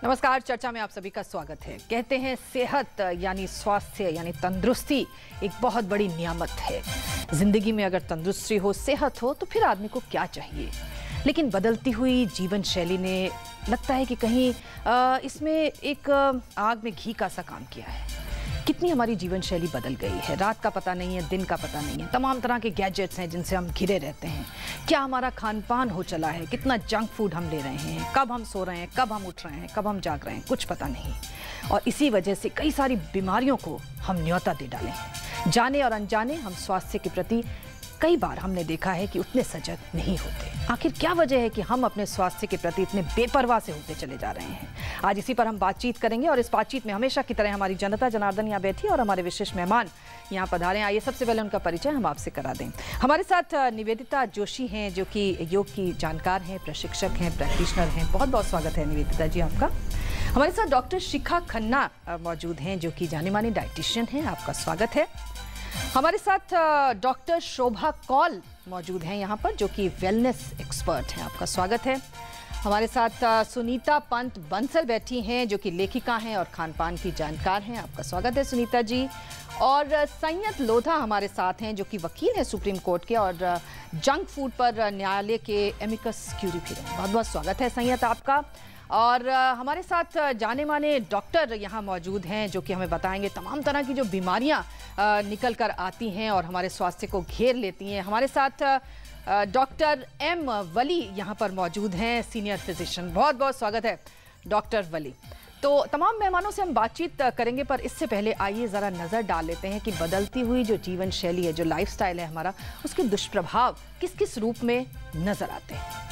नमस्कार। चर्चा में आप सभी का स्वागत है। कहते हैं सेहत यानी स्वास्थ्य यानी तंदुरुस्ती एक बहुत बड़ी नियामत है। जिंदगी में अगर तंदुरुस्ती हो, सेहत हो तो फिर आदमी को क्या चाहिए। लेकिन बदलती हुई जीवन शैली ने लगता है कि कहीं इसमें एक आग में घी का सा काम किया है। कितनी हमारी जीवन शैली बदल गई है। रात का पता नहीं है, दिन का पता नहीं है। तमाम तरह के गैजेट्स हैं जिनसे हम घिरे रहते हैं। क्या हमारा खान पान हो चला है, कितना जंक फूड हम ले रहे हैं, कब हम सो रहे हैं, कब हम उठ रहे हैं, कब हम जाग रहे हैं, कुछ पता नहीं। और इसी वजह से कई सारी बीमारियों को हम न्योता दे डाले हैं। जाने और अनजाने हम स्वास्थ्य के प्रति कई बार हमने देखा है कि उतने सजग नहीं होते। आखिर क्या वजह है कि हम अपने स्वास्थ्य के प्रति इतने बेपरवाह से होते चले जा रहे हैं। आज इसी पर हम बातचीत करेंगे और इस बातचीत में हमेशा की तरह हमारी जनता जनार्दन यहाँ बैठी और हमारे विशेष मेहमान यहाँ पधारे। आइए सबसे पहले उनका परिचय हम आपसे करा दें। हमारे साथ निवेदिता जोशी हैं जो कि योग की जानकार हैं, प्रशिक्षक हैं, प्रैक्टिशनर हैं। बहुत बहुत स्वागत है निवेदिता जी आपका। हमारे साथ डॉक्टर शिखा खन्ना मौजूद हैं जो कि जानी मानी डाइटिशियन हैं। आपका स्वागत है। हमारे साथ डॉक्टर शोभा कौल मौजूद हैं यहाँ पर जो कि वेलनेस एक्सपर्ट हैं। आपका स्वागत है। हमारे साथ सुनीता पंत बंसल बैठी हैं जो कि लेखिका हैं और खान पान की जानकार हैं। आपका स्वागत है सुनीता जी। और संयत लोधा हमारे साथ हैं जो कि वकील हैं सुप्रीम कोर्ट के और जंक फूड पर न्यायालय के एमिकस क्यूरी भी हैं। बहुत बहुत स्वागत है संयत आपका। और हमारे साथ जाने माने डॉक्टर यहाँ मौजूद हैं जो कि हमें बताएंगे तमाम तरह की जो बीमारियाँ निकल कर आती हैं और हमारे स्वास्थ्य को घेर लेती हैं। हमारे साथ डॉक्टर एम वली यहाँ पर मौजूद हैं, सीनियर फिजिशियन। बहुत बहुत स्वागत है डॉक्टर वली। तो तमाम मेहमानों से हम बातचीत करेंगे, पर इससे पहले आइए ज़रा नज़र डाल लेते हैं कि बदलती हुई जो जीवन शैली है, जो लाइफस्टाइल है हमारा, उसके दुष्प्रभाव किस किस रूप में नज़र आते हैं।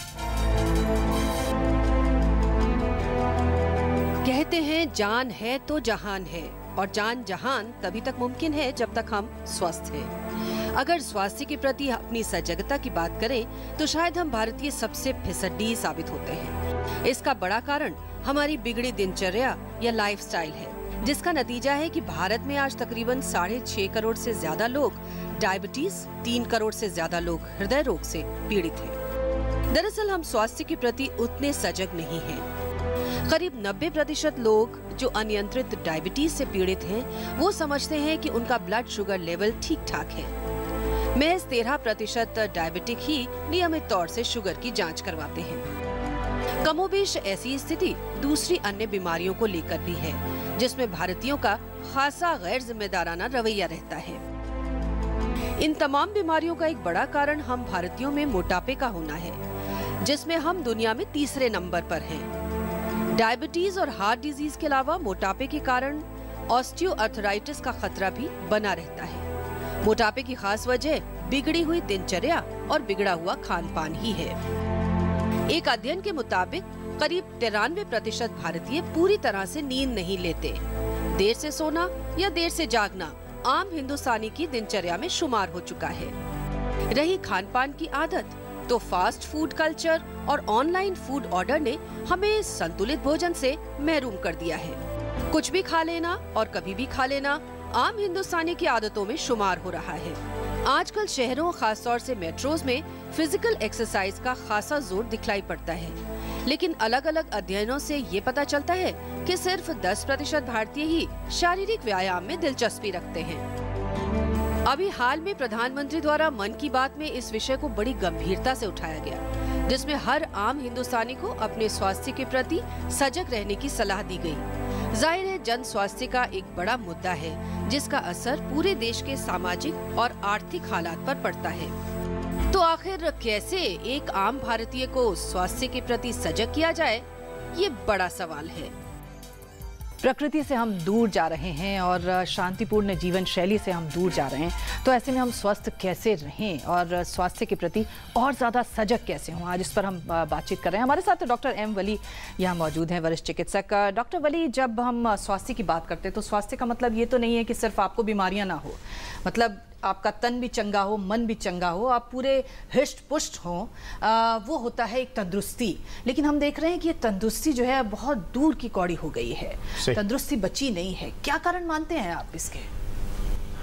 कहते हैं जान है तो जहान है, और जान जहान तभी तक मुमकिन है जब तक हम स्वस्थ हैं। अगर स्वास्थ्य के प्रति अपनी सजगता की बात करें तो शायद हम भारतीय सबसे फिसड्डी साबित होते हैं। इसका बड़ा कारण हमारी बिगड़ी दिनचर्या या लाइफस्टाइल है, जिसका नतीजा है कि भारत में आज तकरीबन 6.5 करोड़ से ज्यादा लोग डायबिटीज, 3 करोड़ से ज्यादा लोग हृदय रोग से पीड़ित हैं। दरअसल हम स्वास्थ्य के प्रति उतने सजग नहीं हैं। करीब 90% लोग जो अनियंत्रित डायबिटीज से पीड़ित हैं, वो समझते हैं कि उनका ब्लड शुगर लेवल ठीक ठाक है। महज 13% डायबिटिक ही नियमित तौर से शुगर की जांच करवाते हैं। कमोबेश ऐसी स्थिति दूसरी अन्य बीमारियों को लेकर भी है, जिसमें भारतीयों का खासा गैर जिम्मेदाराना रवैया रहता है। इन तमाम बीमारियों का एक बड़ा कारण हम भारतीयों में मोटापे का होना है, जिसमें हम दुनिया में तीसरे नंबर पर हैं। डायबिटीज और हार्ट डिजीज के अलावा मोटापे के कारण ऑस्टियोआर्थराइटिस का खतरा भी बना रहता है। मोटापे की खास वजह बिगड़ी हुई दिनचर्या और बिगड़ा हुआ खान पान ही है। एक अध्ययन के मुताबिक करीब 93% भारतीय पूरी तरह से नींद नहीं लेते। देर से सोना या देर से जागना आम हिंदुस्तानी की दिनचर्या में शुमार हो चुका है। रही खान पान की आदत, तो फास्ट फूड कल्चर और ऑनलाइन फूड ऑर्डर ने हमें संतुलित भोजन से महरूम कर दिया है। कुछ भी खा लेना और कभी भी खा लेना आम हिंदुस्तानी की आदतों में शुमार हो रहा है। आजकल शहरों, खासतौर से मेट्रोज में फिजिकल एक्सरसाइज का खासा जोर दिखलाई पड़ता है, लेकिन अलग अलग अध्ययनों से ये पता चलता है कि सिर्फ 10% भारतीय ही शारीरिक व्यायाम में दिलचस्पी रखते हैं। अभी हाल में प्रधानमंत्री द्वारा मन की बात में इस विषय को बड़ी गंभीरता से उठाया गया, जिसमें हर आम हिंदुस्तानी को अपने स्वास्थ्य के प्रति सजग रहने की सलाह दी गई। जाहिर है जन स्वास्थ्य का एक बड़ा मुद्दा है, जिसका असर पूरे देश के सामाजिक और आर्थिक हालात पर पड़ता है। तो आखिर कैसे एक आम भारतीय को स्वास्थ्य के प्रति सजग किया जाए, ये बड़ा सवाल है। प्रकृति से हम दूर जा रहे हैं और शांतिपूर्ण जीवन शैली से हम दूर जा रहे हैं, तो ऐसे में हम स्वस्थ कैसे रहें और स्वास्थ्य के प्रति और ज़्यादा सजग कैसे हों, आज इस पर हम बातचीत कर रहे हैं। हमारे साथ डॉक्टर एम वली यहाँ मौजूद हैं, वरिष्ठ चिकित्सक। डॉक्टर वली, जब हम स्वास्थ्य की बात करते हैं तो स्वास्थ्य का मतलब ये तो नहीं है कि सिर्फ आपको बीमारियाँ ना हो, मतलब आपका तन भी चंगा हो, मन भी चंगा हो, आप पूरे हिष्ट पुष्ट हों, वो होता है एक तंदुरुस्ती। लेकिन हम देख रहे हैं कि ये तंदुरुस्ती जो है बहुत दूर की कौड़ी हो गई है, तंदुरुस्ती बची नहीं है। क्या कारण मानते हैं आप इसके?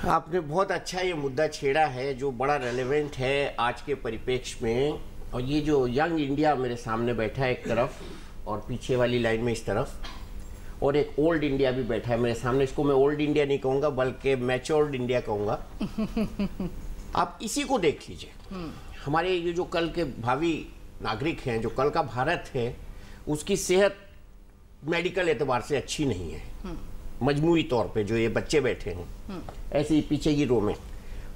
आपने बहुत अच्छा ये मुद्दा छेड़ा है जो बड़ा रेलेवेंट है आज के परिप्रेक्ष्य में। और ये जो यंग इंडिया मेरे सामने बैठा है एक तरफ और पीछे वाली लाइन में इस तरफ, और एक ओल्ड इंडिया भी बैठा है मेरे सामने। इसको मैं ओल्ड इंडिया नहीं कहूँगा बल्कि मैच्योर्ड इंडिया कहूँगा। आप इसी को देख लीजिए। हमारे ये जो कल के भावी नागरिक हैं, जो कल का भारत है, उसकी सेहत मेडिकल एतबार से अच्छी नहीं है। मजमूई तौर पे जो ये बच्चे बैठे हैं ऐसे ही पीछे की रो में,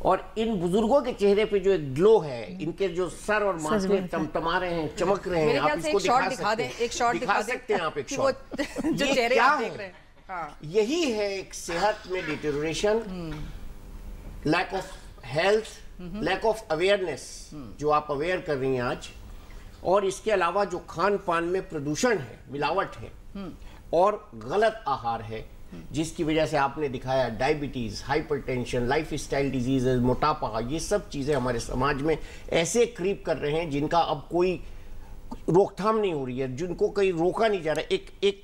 और इन बुजुर्गों के चेहरे पे जो एक ग्लो है, इनके जो सर और माथे टमटमा रहे हैं, चमक रहे हैं। आप इसको दिखा सकते हैं, एक शॉट दिखा सकते हैं आप एक शॉट। जो चेहरे आप देख रहे हैं, हाँ। यही है एक सेहत में deterioration, lack of health, lack of awareness जो आप अवेयर कर रही हैं आज। और इसके अलावा जो खान पान में प्रदूषण है, मिलावट है और गलत आहार है, जिसकी वजह से आपने दिखाया डायबिटीज, हाइपरटेंशन, लाइफस्टाइल डिजीजेज, मोटापा, ये सब चीजें हमारे समाज में ऐसे क्रीप कर रहे हैं जिनका अब कोई रोकथाम नहीं हो रही है, जिनको कहीं रोका नहीं जा रहा। एक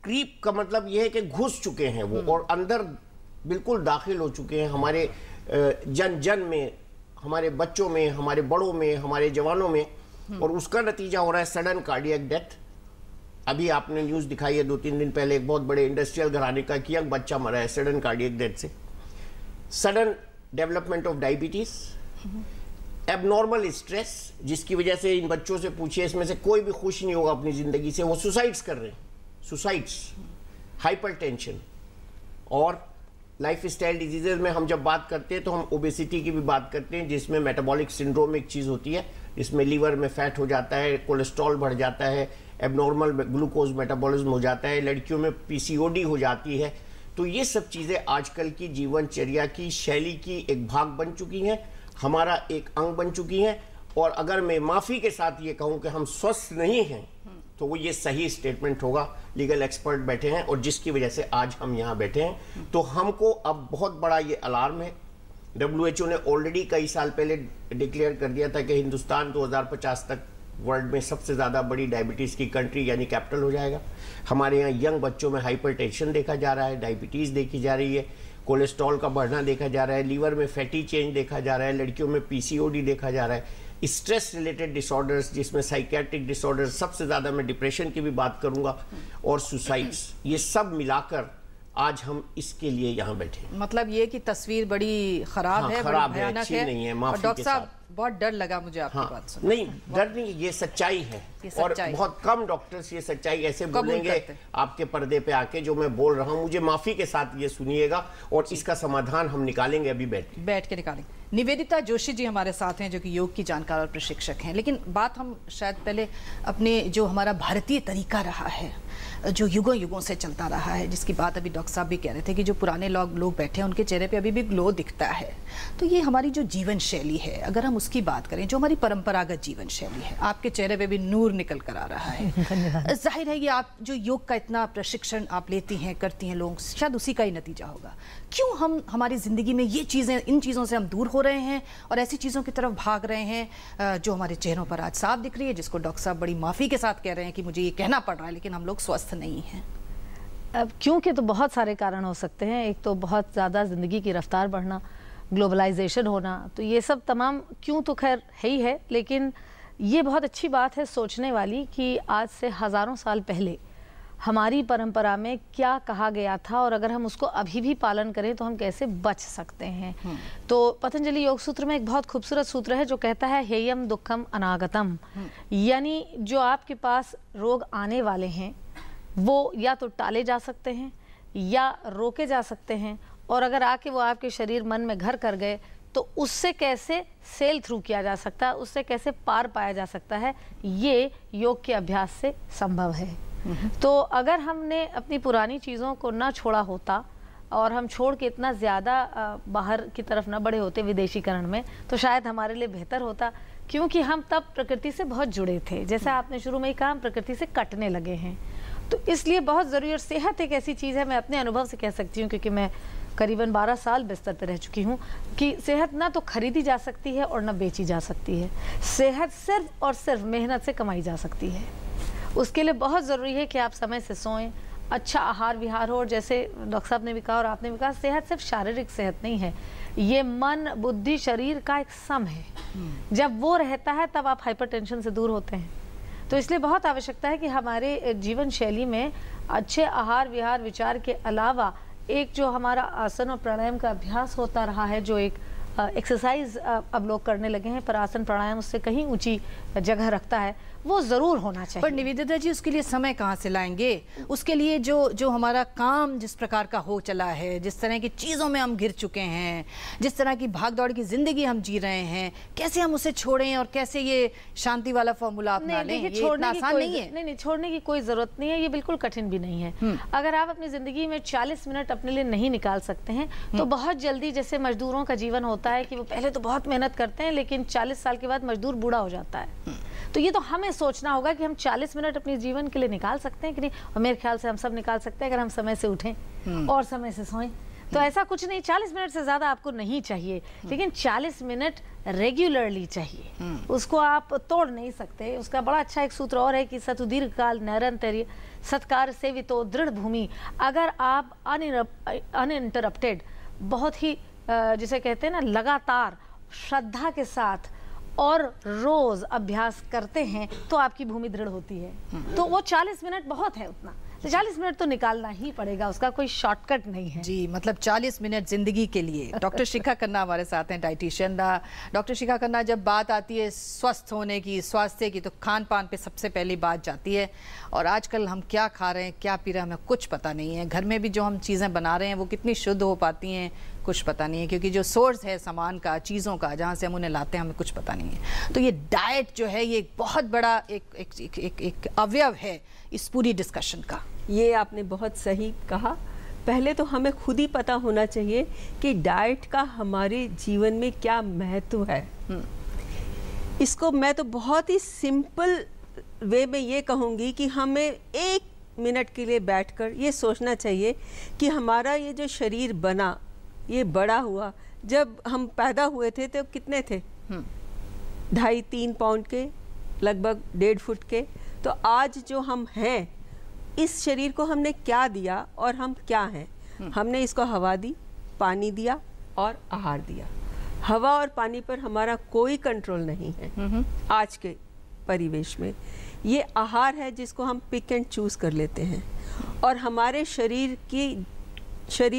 क्रीप का मतलब यह है कि घुस चुके हैं वो और अंदर बिल्कुल दाखिल हो चुके हैं हमारे जन जन में, हमारे बच्चों में, हमारे बड़ों में, हमारे जवानों में, और उसका नतीजा हो रहा है सडन कार्डियक डेथ। अभी आपने न्यूज दिखाई है 2-3 दिन पहले, एक बहुत बड़े इंडस्ट्रियल घराने का एक यंग बच्चा मरा है सडन कार्डियक डेथ से। Sudden development of diabetes, abnormal stress, जिसकी वजह से इन बच्चों से पूछिए, इसमें से कोई भी खुश नहीं होगा अपनी जिंदगी से, वो सुसाइड्स कर रहे हैं, सुसाइड्स, हाइपरटेंशन। और लाइफस्टाइल डिजीजेज में हम जब बात करते हैं तो हम ओबेसिटी की भी बात करते हैं, जिसमें मेटाबॉलिक सिंड्रोम एक चीज होती है, इसमें लीवर में फैट हो जाता है, कोलेस्ट्रॉल बढ़ जाता है, एबनॉर्मल ग्लूकोज मेटाबॉलिज्म हो जाता है, लड़कियों में पीसीओडी हो जाती है। तो ये सब चीज़ें आजकल की जीवनचर्या की शैली की एक भाग बन चुकी हैं, हमारा एक अंग बन चुकी हैं। और अगर मैं माफ़ी के साथ ये कहूँ कि हम स्वस्थ नहीं हैं, तो वो ये सही स्टेटमेंट होगा। लीगल एक्सपर्ट बैठे हैं और जिसकी वजह से आज हम यहाँ बैठे हैं। तो हमको अब बहुत बड़ा ये अलार्म है। WHO ने ऑलरेडी कई साल पहले डिक्लेयर कर दिया था कि हिंदुस्तान 2050 तक वर्ल्ड में सबसे ज़्यादा बड़ी डायबिटीज़ की कंट्री यानी कैपिटल हो जाएगा। हमारे यहाँ यंग बच्चों में हाइपरटेंशन देखा जा रहा है, डायबिटीज़ देखी जा रही है, कोलेस्ट्रॉल का बढ़ना देखा जा रहा है, लीवर में फैटी चेंज देखा जा रहा है, लड़कियों में PCOD देखा जा रहा है, स्ट्रेस रिलेटेड डिसऑर्डर्स जिसमें साइकियाट्रिक डिसऑर्डर्स, सबसे ज़्यादा मैं डिप्रेशन की भी बात करूँगा, और सुसाइड्स, ये सब मिलाकर आज हम इसके लिए यहाँ बैठे। मतलब ये कि तस्वीर बड़ी खराब है, खराब बड़ी है, अच्छी नहीं है। माफी डॉक्टर के साहब साथ बहुत डर लगा मुझे आपकी बात सुन। नहीं, डर नहीं, ये सच्चाई है। और बहुत कम डॉक्टर्स ये सच्चाई ऐसे बोलेंगे आपके पर्दे पे आके जो मैं बोल रहा हूँ। मुझे माफी के साथ ये सुनिएगा और इसका समाधान हम निकालेंगे, अभी बैठ के निकालेंगे। निवेदिता जोशी जी हमारे साथ हैं जो कि योग की जानकार और प्रशिक्षक हैं। लेकिन बात हम शायद पहले अपने जो हमारा भारतीय तरीका रहा है, जो युगों युगों से चलता रहा है, जिसकी बात अभी डॉक्टर साहब भी कह रहे थे कि जो पुराने लोग बैठे हैं उनके चेहरे पे अभी भी ग्लो दिखता है। तो ये हमारी जो जीवन शैली है, अगर हम उसकी बात करें, जो हमारी परंपरागत जीवन शैली है, आपके चेहरे पे भी नूर निकल कर आ रहा है। जाहिर है ये आप जो योग का इतना प्रशिक्षण आप लेती हैं, करती हैं, लोग शायद उसी का ही नतीजा होगा। क्यों हम हमारी ज़िंदगी में ये चीज़ें, इन चीज़ों से हम दूर हो रहे हैं और ऐसी चीज़ों की तरफ भाग रहे हैं जो हमारे चेहरों पर आज साफ दिख रही है, जिसको डॉक्टर साहब बड़ी माफ़ी के साथ कह रहे हैं कि मुझे ये कहना पड़ रहा है, लेकिन हम लोग स्वस्थ नहीं हैं। अब क्योंकि तो बहुत सारे कारण हो सकते हैं। एक तो बहुत ज़्यादा ज़िंदगी की रफ्तार बढ़ना, ग्लोबलाइजेशन होना, तो ये सब तमाम क्यों तो खैर है ही है। लेकिन ये बहुत अच्छी बात है सोचने वाली कि आज से हज़ारों साल पहले हमारी परंपरा में क्या कहा गया था और अगर हम उसको अभी भी पालन करें तो हम कैसे बच सकते हैं। तो पतंजलि योग सूत्र में एक बहुत खूबसूरत सूत्र है जो कहता है हेयम दुखम अनागतम, यानी जो आपके पास रोग आने वाले हैं वो या तो टाले जा सकते हैं या रोके जा सकते हैं, और अगर आके वो आपके शरीर मन में घर कर गए तो उससे कैसे सेल थ्रू किया जा सकता है, उससे कैसे पार पाया जा सकता है, ये योग के अभ्यास से संभव है। तो अगर हमने अपनी पुरानी चीज़ों को ना छोड़ा होता और हम छोड़ के इतना ज़्यादा बाहर की तरफ न बढ़े होते विदेशीकरण में, तो शायद हमारे लिए बेहतर होता, क्योंकि हम तब प्रकृति से बहुत जुड़े थे। जैसे आपने शुरू में ही कहा, हम प्रकृति से कटने लगे हैं, तो इसलिए बहुत ज़रूरी। और सेहत एक ऐसी चीज़ है, मैं अपने अनुभव से कह सकती हूँ क्योंकि मैं करीबन 12 साल बिस्तर पर रह चुकी हूँ, कि सेहत ना तो खरीदी जा सकती है और ना बेची जा सकती है। सेहत सिर्फ और सिर्फ मेहनत से कमाई जा सकती है। उसके लिए बहुत ज़रूरी है कि आप समय से सोएं, अच्छा आहार विहार हो, और जैसे डॉक्टर साहब ने भी कहा और आपने भी कहा, सेहत सिर्फ शारीरिक सेहत नहीं है, ये मन बुद्धि शरीर का एक सम है। जब वो रहता है तब आप हाइपरटेंशन से दूर होते हैं, तो इसलिए बहुत आवश्यकता है कि हमारे जीवन शैली में अच्छे आहार विहार विचार के अलावा एक जो हमारा आसन और प्राणायाम का अभ्यास होता रहा है, जो एक एक्सरसाइज अब लोग करने लगे हैं, पर आसन प्राणायाम उससे कहीं ऊंची जगह रखता है, वो ज़रूर होना चाहिए। पर निवेदिता जी, उसके लिए समय कहाँ से लाएंगे? उसके लिए जो हमारा काम जिस प्रकार का हो चला है, जिस तरह की चीज़ों में हम घिर चुके हैं, जिस तरह की भाग दौड़ की ज़िंदगी हम जी रहे हैं, कैसे हम उसे छोड़ें और कैसे ये शांति वाला फॉर्मूला अपना लें? ये इतना आसान नहीं है। नहीं, छोड़ने की कोई ज़रूरत नहीं है, ये बिल्कुल कठिन भी नहीं है। अगर आप अपनी ज़िंदगी में 40 मिनट अपने लिए नहीं निकाल सकते हैं तो बहुत जल्दी, जैसे मजदूरों का जीवन होता है कि वो पहले तो बहुत मेहनत करते हैं लेकिन 40 साल के बाद मजदूर बूढ़ा हो जाता है। तो ये तो हमें सोचना होगा कि हम 40 मिनट अपने जीवन के लिए निकाल सकते हैं कि नहीं, और मेरे ख्याल से हम सब निकाल सकते हैं अगर हम समय से उठें और समय से सोएं। तो ऐसा कुछ नहीं, 40 मिनट से ज़्यादा आपको नहीं चाहिए, लेकिन 40 मिनट रेगुलरली चाहिए। उसको आप तोड़ नहीं सकते। उसका बड़ा अच्छा एक सूत्र और है कि सतु दीर्घ काल नैरंतर्य सत्कार सेवितो दृढ़ भूमि। अगर आप अनइंटरप्टेड, बहुत ही जिसे कहते हैं ना, लगातार श्रद्धा के साथ और रोज अभ्यास करते हैं तो आपकी भूमि दृढ़ होती है। तो वो 40 मिनट बहुत है, उतना तो 40 मिनट तो निकालना ही पड़ेगा, उसका कोई शॉर्टकट नहीं है। जी, मतलब 40 मिनट जिंदगी के लिए। डॉक्टर शिखा खन्ना हमारे साथ हैं, डाइटिशियन। डॉक्टर शिखा खन्ना, जब बात आती है स्वस्थ होने की, स्वास्थ्य की, तो खान पान पे सबसे पहली बात जाती है। और आजकल हम क्या खा रहे हैं, क्या पी रहे हैं, हमें कुछ पता नहीं है। घर में भी जो हम चीज़ें बना रहे हैं वो कितनी शुद्ध हो पाती हैं, कुछ पता नहीं है, क्योंकि जो सोर्स है सामान का, चीज़ों का, जहाँ से हम उन्हें लाते हैं, हमें कुछ पता नहीं है। तो ये डाइट जो है, ये एक बहुत बड़ा एक अवयव है इस पूरी डिस्कशन का। ये आपने बहुत सही कहा। पहले तो हमें खुद ही पता होना चाहिए कि डाइट का हमारे जीवन में क्या महत्व है। इसको मैं तो बहुत ही सिंपल वे में ये कहूँगी कि हमें 1 मिनट के लिए बैठकर ये सोचना चाहिए कि हमारा ये जो शरीर बना, ये बड़ा हुआ, जब हम पैदा हुए थे तो कितने थे? 2.5-3 पाउंड के, लगभग 1.5 फुट के। तो आज जो हम हैं, इस शरीर को हमने क्या दिया और हम क्या हैं? हमने इसको हवा दी, पानी दिया और आहार दिया। हवा और पानी पर हमारा कोई कंट्रोल नहीं है आज के परिवेश में। ये आहार है जिसको हम पिक एंड चूज कर लेते हैं, और हमारे शरीर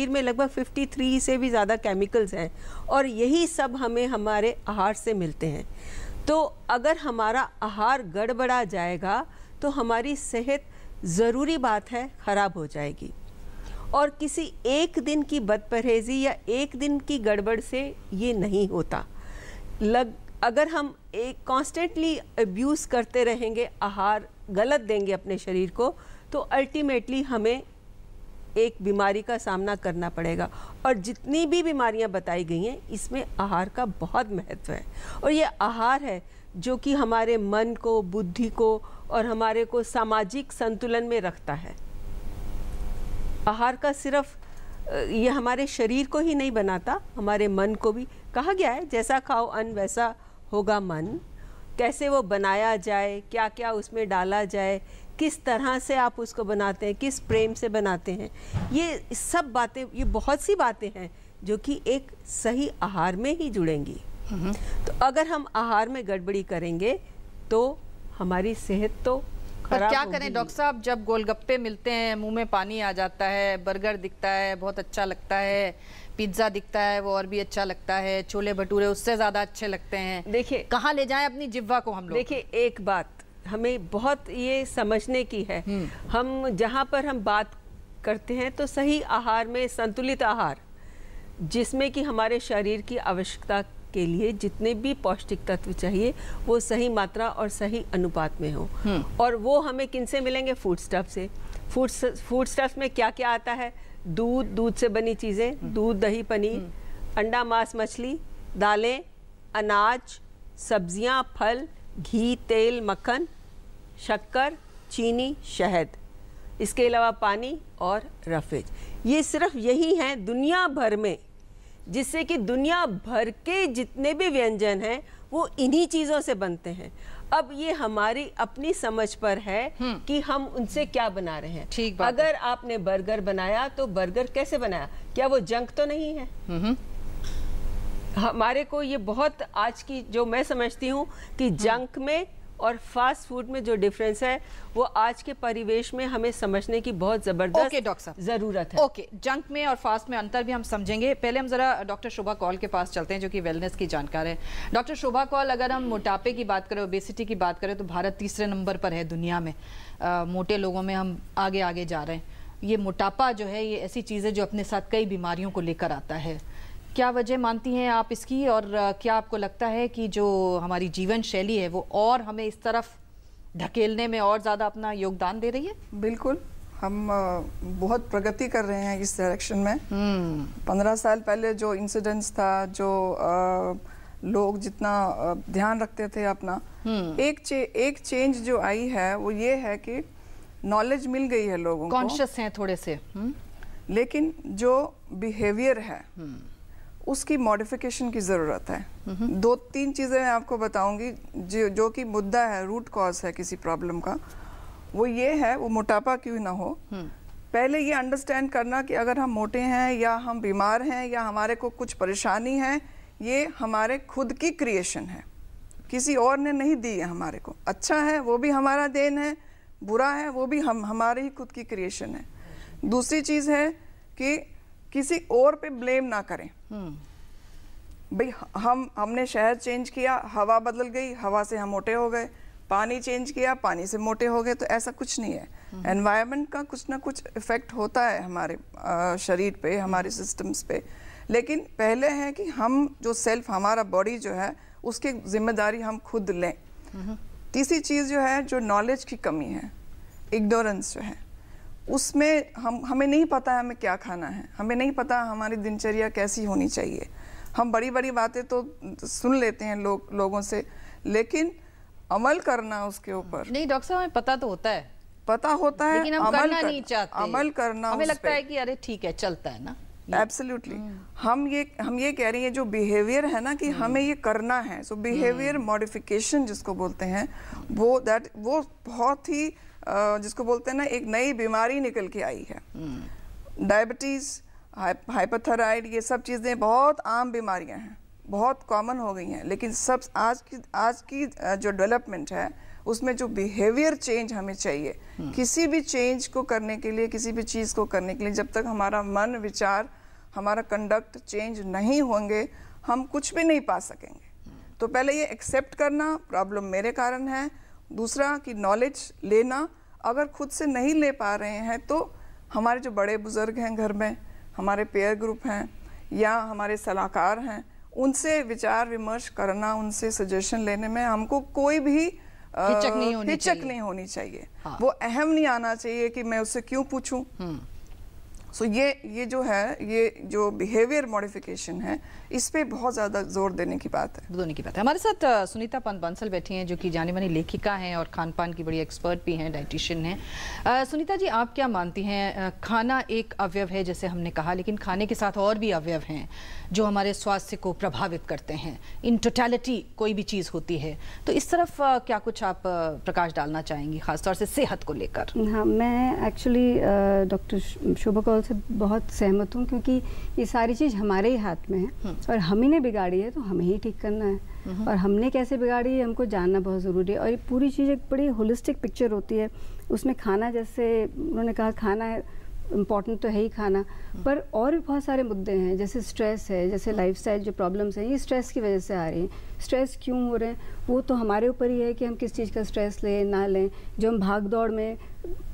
में लगभग 53 से भी ज़्यादा केमिकल्स हैं, और यही सब हमें हमारे आहार से मिलते हैं। तो अगर हमारा आहार गड़बड़ा जाएगा तो हमारी सेहत, ज़रूरी बात है, ख़राब हो जाएगी। और किसी एक दिन की बदपरहेज़ी या एक दिन की गड़बड़ से ये नहीं होता। अगर हम एक कॉन्स्टेंटली अब्यूज़ करते रहेंगे, आहार गलत देंगे अपने शरीर को, तो अल्टीमेटली हमें एक बीमारी का सामना करना पड़ेगा। और जितनी भी बीमारियां बताई गई हैं, इसमें आहार का बहुत महत्व है। और ये आहार है जो कि हमारे मन को, बुद्धि को और हमारे को सामाजिक संतुलन में रखता है। आहार का सिर्फ ये हमारे शरीर को ही नहीं बनाता, हमारे मन को भी। कहा गया है, जैसा खाओ अन्न वैसा होगा मन। कैसे वो बनाया जाए, क्या क्या उसमें डाला जाए, किस तरह से आप उसको बनाते हैं, किस प्रेम से बनाते हैं, ये सब बातें, ये बहुत सी बातें हैं जो कि एक सही आहार में ही जुड़ेंगी। तो अगर हम आहार में गड़बड़ी करेंगे तो हमारी सेहत तो पर क्या करें डॉक्टर साहब, जब गोलगप्पे मिलते हैं मुंह में पानी आ जाता है, बर्गर दिखता है बहुत अच्छा लगता है, पिज्ज़ा दिखता है वो और भी अच्छा लगता है, छोले भटूरे उससे ज़्यादा अच्छे लगते हैं। देखिए, कहाँ ले जाएं अपनी जिह्वा को हम लोग? देखिए, एक बात हमें बहुत ये समझने की है, हम जहाँ पर हम बात करते हैं तो सही आहार में संतुलित आहार, जिसमें कि हमारे शरीर की आवश्यकता के लिए जितने भी पौष्टिक तत्व चाहिए वो सही मात्रा और सही अनुपात में हो। और वो हमें किनसे मिलेंगे? फूड स्टफ से। फूड स्टफ में क्या क्या आता है? दूध से बनी चीज़ें, दूध, दही, पनीर, अंडा, मांस, मछली, दालें, अनाज, सब्जियां, फल, घी, तेल, मक्खन, शक्कर, चीनी, शहद, इसके अलावा पानी और रफेज। ये सिर्फ यही हैं दुनिया भर में, जिससे कि दुनिया भर के जितने भी व्यंजन हैं वो इन्हीं चीज़ों से बनते हैं। अब ये हमारी अपनी समझ पर है कि हम उनसे क्या बना रहे हैं। ठीक बात अगर आपने बर्गर बनाया तो बर्गर कैसे बनाया? क्या वो जंक तो नहीं है? हमारे को ये बहुत आज की जो मैं समझती हूँ कि जंक में और फास्ट फूड में जो डिफरेंस है वो आज के परिवेश में हमें समझने की बहुत जबरदस्त जरूरत है। ओके, जंक में और फास्ट में अंतर भी हम समझेंगे। पहले हम जरा डॉक्टर शोभा कौल के पास चलते हैं जो कि वेलनेस की जानकार है। डॉक्टर शोभा कौल, अगर हम मोटापे की बात करें, ओबेसिटी की बात करें, तो भारत तीसरे नंबर पर है दुनिया में। मोटे लोगों में हम आगे आगे जा रहे हैं। ये मोटापा जो है, ये ऐसी चीज़ है जो अपने साथ कई बीमारियों को लेकर आता है। क्या वजह मानती हैं आप इसकी, और क्या आपको लगता है कि जो हमारी जीवन शैली है वो और हमें इस तरफ ढकेलने में और ज़्यादा अपना योगदान दे रही है? बिल्कुल, हम बहुत प्रगति कर रहे हैं इस डायरेक्शन में। 15 साल पहले जो इंसिडेंट्स था, जो लोग जितना ध्यान रखते थे अपना, एक चेंज जो आई है वो ये है कि नॉलेज मिल गई है लोगों को, कॉन्शियस हैं थोड़े से। लेकिन जो बिहेवियर है उसकी मॉडिफिकेशन की ज़रूरत है। 2-3 चीज़ें मैं आपको बताऊंगी जो कि मुद्दा है, रूट कॉज है किसी प्रॉब्लम का। वो ये है, वो मोटापा क्यों ना हो, पहले ये अंडरस्टैंड करना कि अगर हम मोटे हैं या हम बीमार हैं या हमारे को कुछ परेशानी है, ये हमारे खुद की क्रिएशन है, किसी और ने नहीं दी है हमारे को। अच्छा है वो भी हमारा देन है, बुरा है वो भी हमारी ही खुद की क्रिएशन है। दूसरी चीज़ है कि किसी और पे ब्लेम ना करें। भाई हमने शहर चेंज किया, हवा बदल गई, हवा से हम मोटे हो गए, पानी चेंज किया, पानी से मोटे हो गए, तो ऐसा कुछ नहीं है। एनवायरनमेंट का कुछ ना कुछ इफेक्ट होता है हमारे शरीर पे, हमारे सिस्टम्स पे, लेकिन पहले है कि हम जो सेल्फ, हमारा बॉडी जो है उसकी जिम्मेदारी हम खुद लें। तीसरी चीज़ जो है, जो नॉलेज की कमी है, इग्नोरेंस जो है, उसमें हमें नहीं पता है हमें क्या खाना है, हमें नहीं पता हमारी दिनचर्या कैसी होनी चाहिए। हम बड़ी बड़ी बातें तो सुन लेते हैं लोगों से, लेकिन अमल करना उसके ऊपर नहीं। डॉक्टर साहब, हमें पता तो होता है, पता होता है, लेकिन हम करना नहीं चाहते। अमल करना हमें लगता है कि अरे ठीक है, चलता है ना। एब्सोल्युटली, हम ये कह रही है, जो बिहेवियर है ना कि हमें ये करना है, सो बिहेवियर मॉडिफिकेशन जिसको बोलते हैं, वो बहुत ही जिसको बोलते हैं ना, एक नई बीमारी निकल के आई है। डायबिटीज, हाइपरथायराइड, ये सब चीज़ें बहुत आम बीमारियां हैं, बहुत कॉमन हो गई हैं, लेकिन सब आज की जो डेवलपमेंट है उसमें जो बिहेवियर चेंज हमें चाहिए, किसी भी चेंज को करने के लिए, किसी भी चीज़ को करने के लिए, जब तक हमारा मन, विचार, हमारा कंडक्ट चेंज नहीं होंगे, हम कुछ भी नहीं पा सकेंगे। तो पहले ये एक्सेप्ट करना, प्रॉब्लम मेरे कारण है। दूसरा कि नॉलेज लेना, अगर खुद से नहीं ले पा रहे हैं तो हमारे जो बड़े बुजुर्ग हैं घर में, हमारे पेयर ग्रुप हैं या हमारे सलाहकार हैं, उनसे विचार विमर्श करना, उनसे सजेशन लेने में हमको कोई भी हिचक नहीं होनी चाहिए। हाँ। वो अहम नहीं आना चाहिए कि मैं उससे क्यों पूछूं। सो ये जो है, ये जो बिहेवियर मॉडिफिकेशन है, इस पे बहुत ज़्यादा जोर देने की बात है। हमारे साथ सुनीता पंत बंसल बैठी हैं, जो कि जानी मानी लेखिका हैं और खान पान की बड़ी एक्सपर्ट भी हैं, डाइटिशियन हैं। सुनीता जी, आप क्या मानती हैं, खाना एक अवयव है जैसे हमने कहा, लेकिन खाने के साथ और भी अवयव हैं जो हमारे स्वास्थ्य को प्रभावित करते हैं। इन टोटलिटी कोई भी चीज़ होती है, तो इस तरफ क्या कुछ आप प्रकाश डालना चाहेंगी, खासतौर से सेहत को लेकर? हाँ, मैं एक्चुअली डॉक्टर शोभा कौल से बहुत सहमत हूँ, क्योंकि ये सारी चीज़ हमारे ही हाथ में है और हम ही ने बिगाड़ी है, तो हमें ही ठीक करना है। और हमने कैसे बिगाड़ी है हमको जानना बहुत ज़रूरी है। और ये पूरी चीज़ एक बड़ी होलिस्टिक पिक्चर होती है। उसमें खाना, जैसे उन्होंने कहा, खाना है इम्पॉर्टेंट तो है ही खाना, पर और भी बहुत सारे मुद्दे हैं, जैसे स्ट्रेस है, जैसे लाइफस्टाइल जो प्रॉब्लम्स हैं, ये स्ट्रेस की वजह से आ रही हैं। स्ट्रेस क्यों हो रहे हैं वो तो हमारे ऊपर ही है कि हम किस चीज़ का स्ट्रेस लें ना लें। जो हम भाग दौड़ में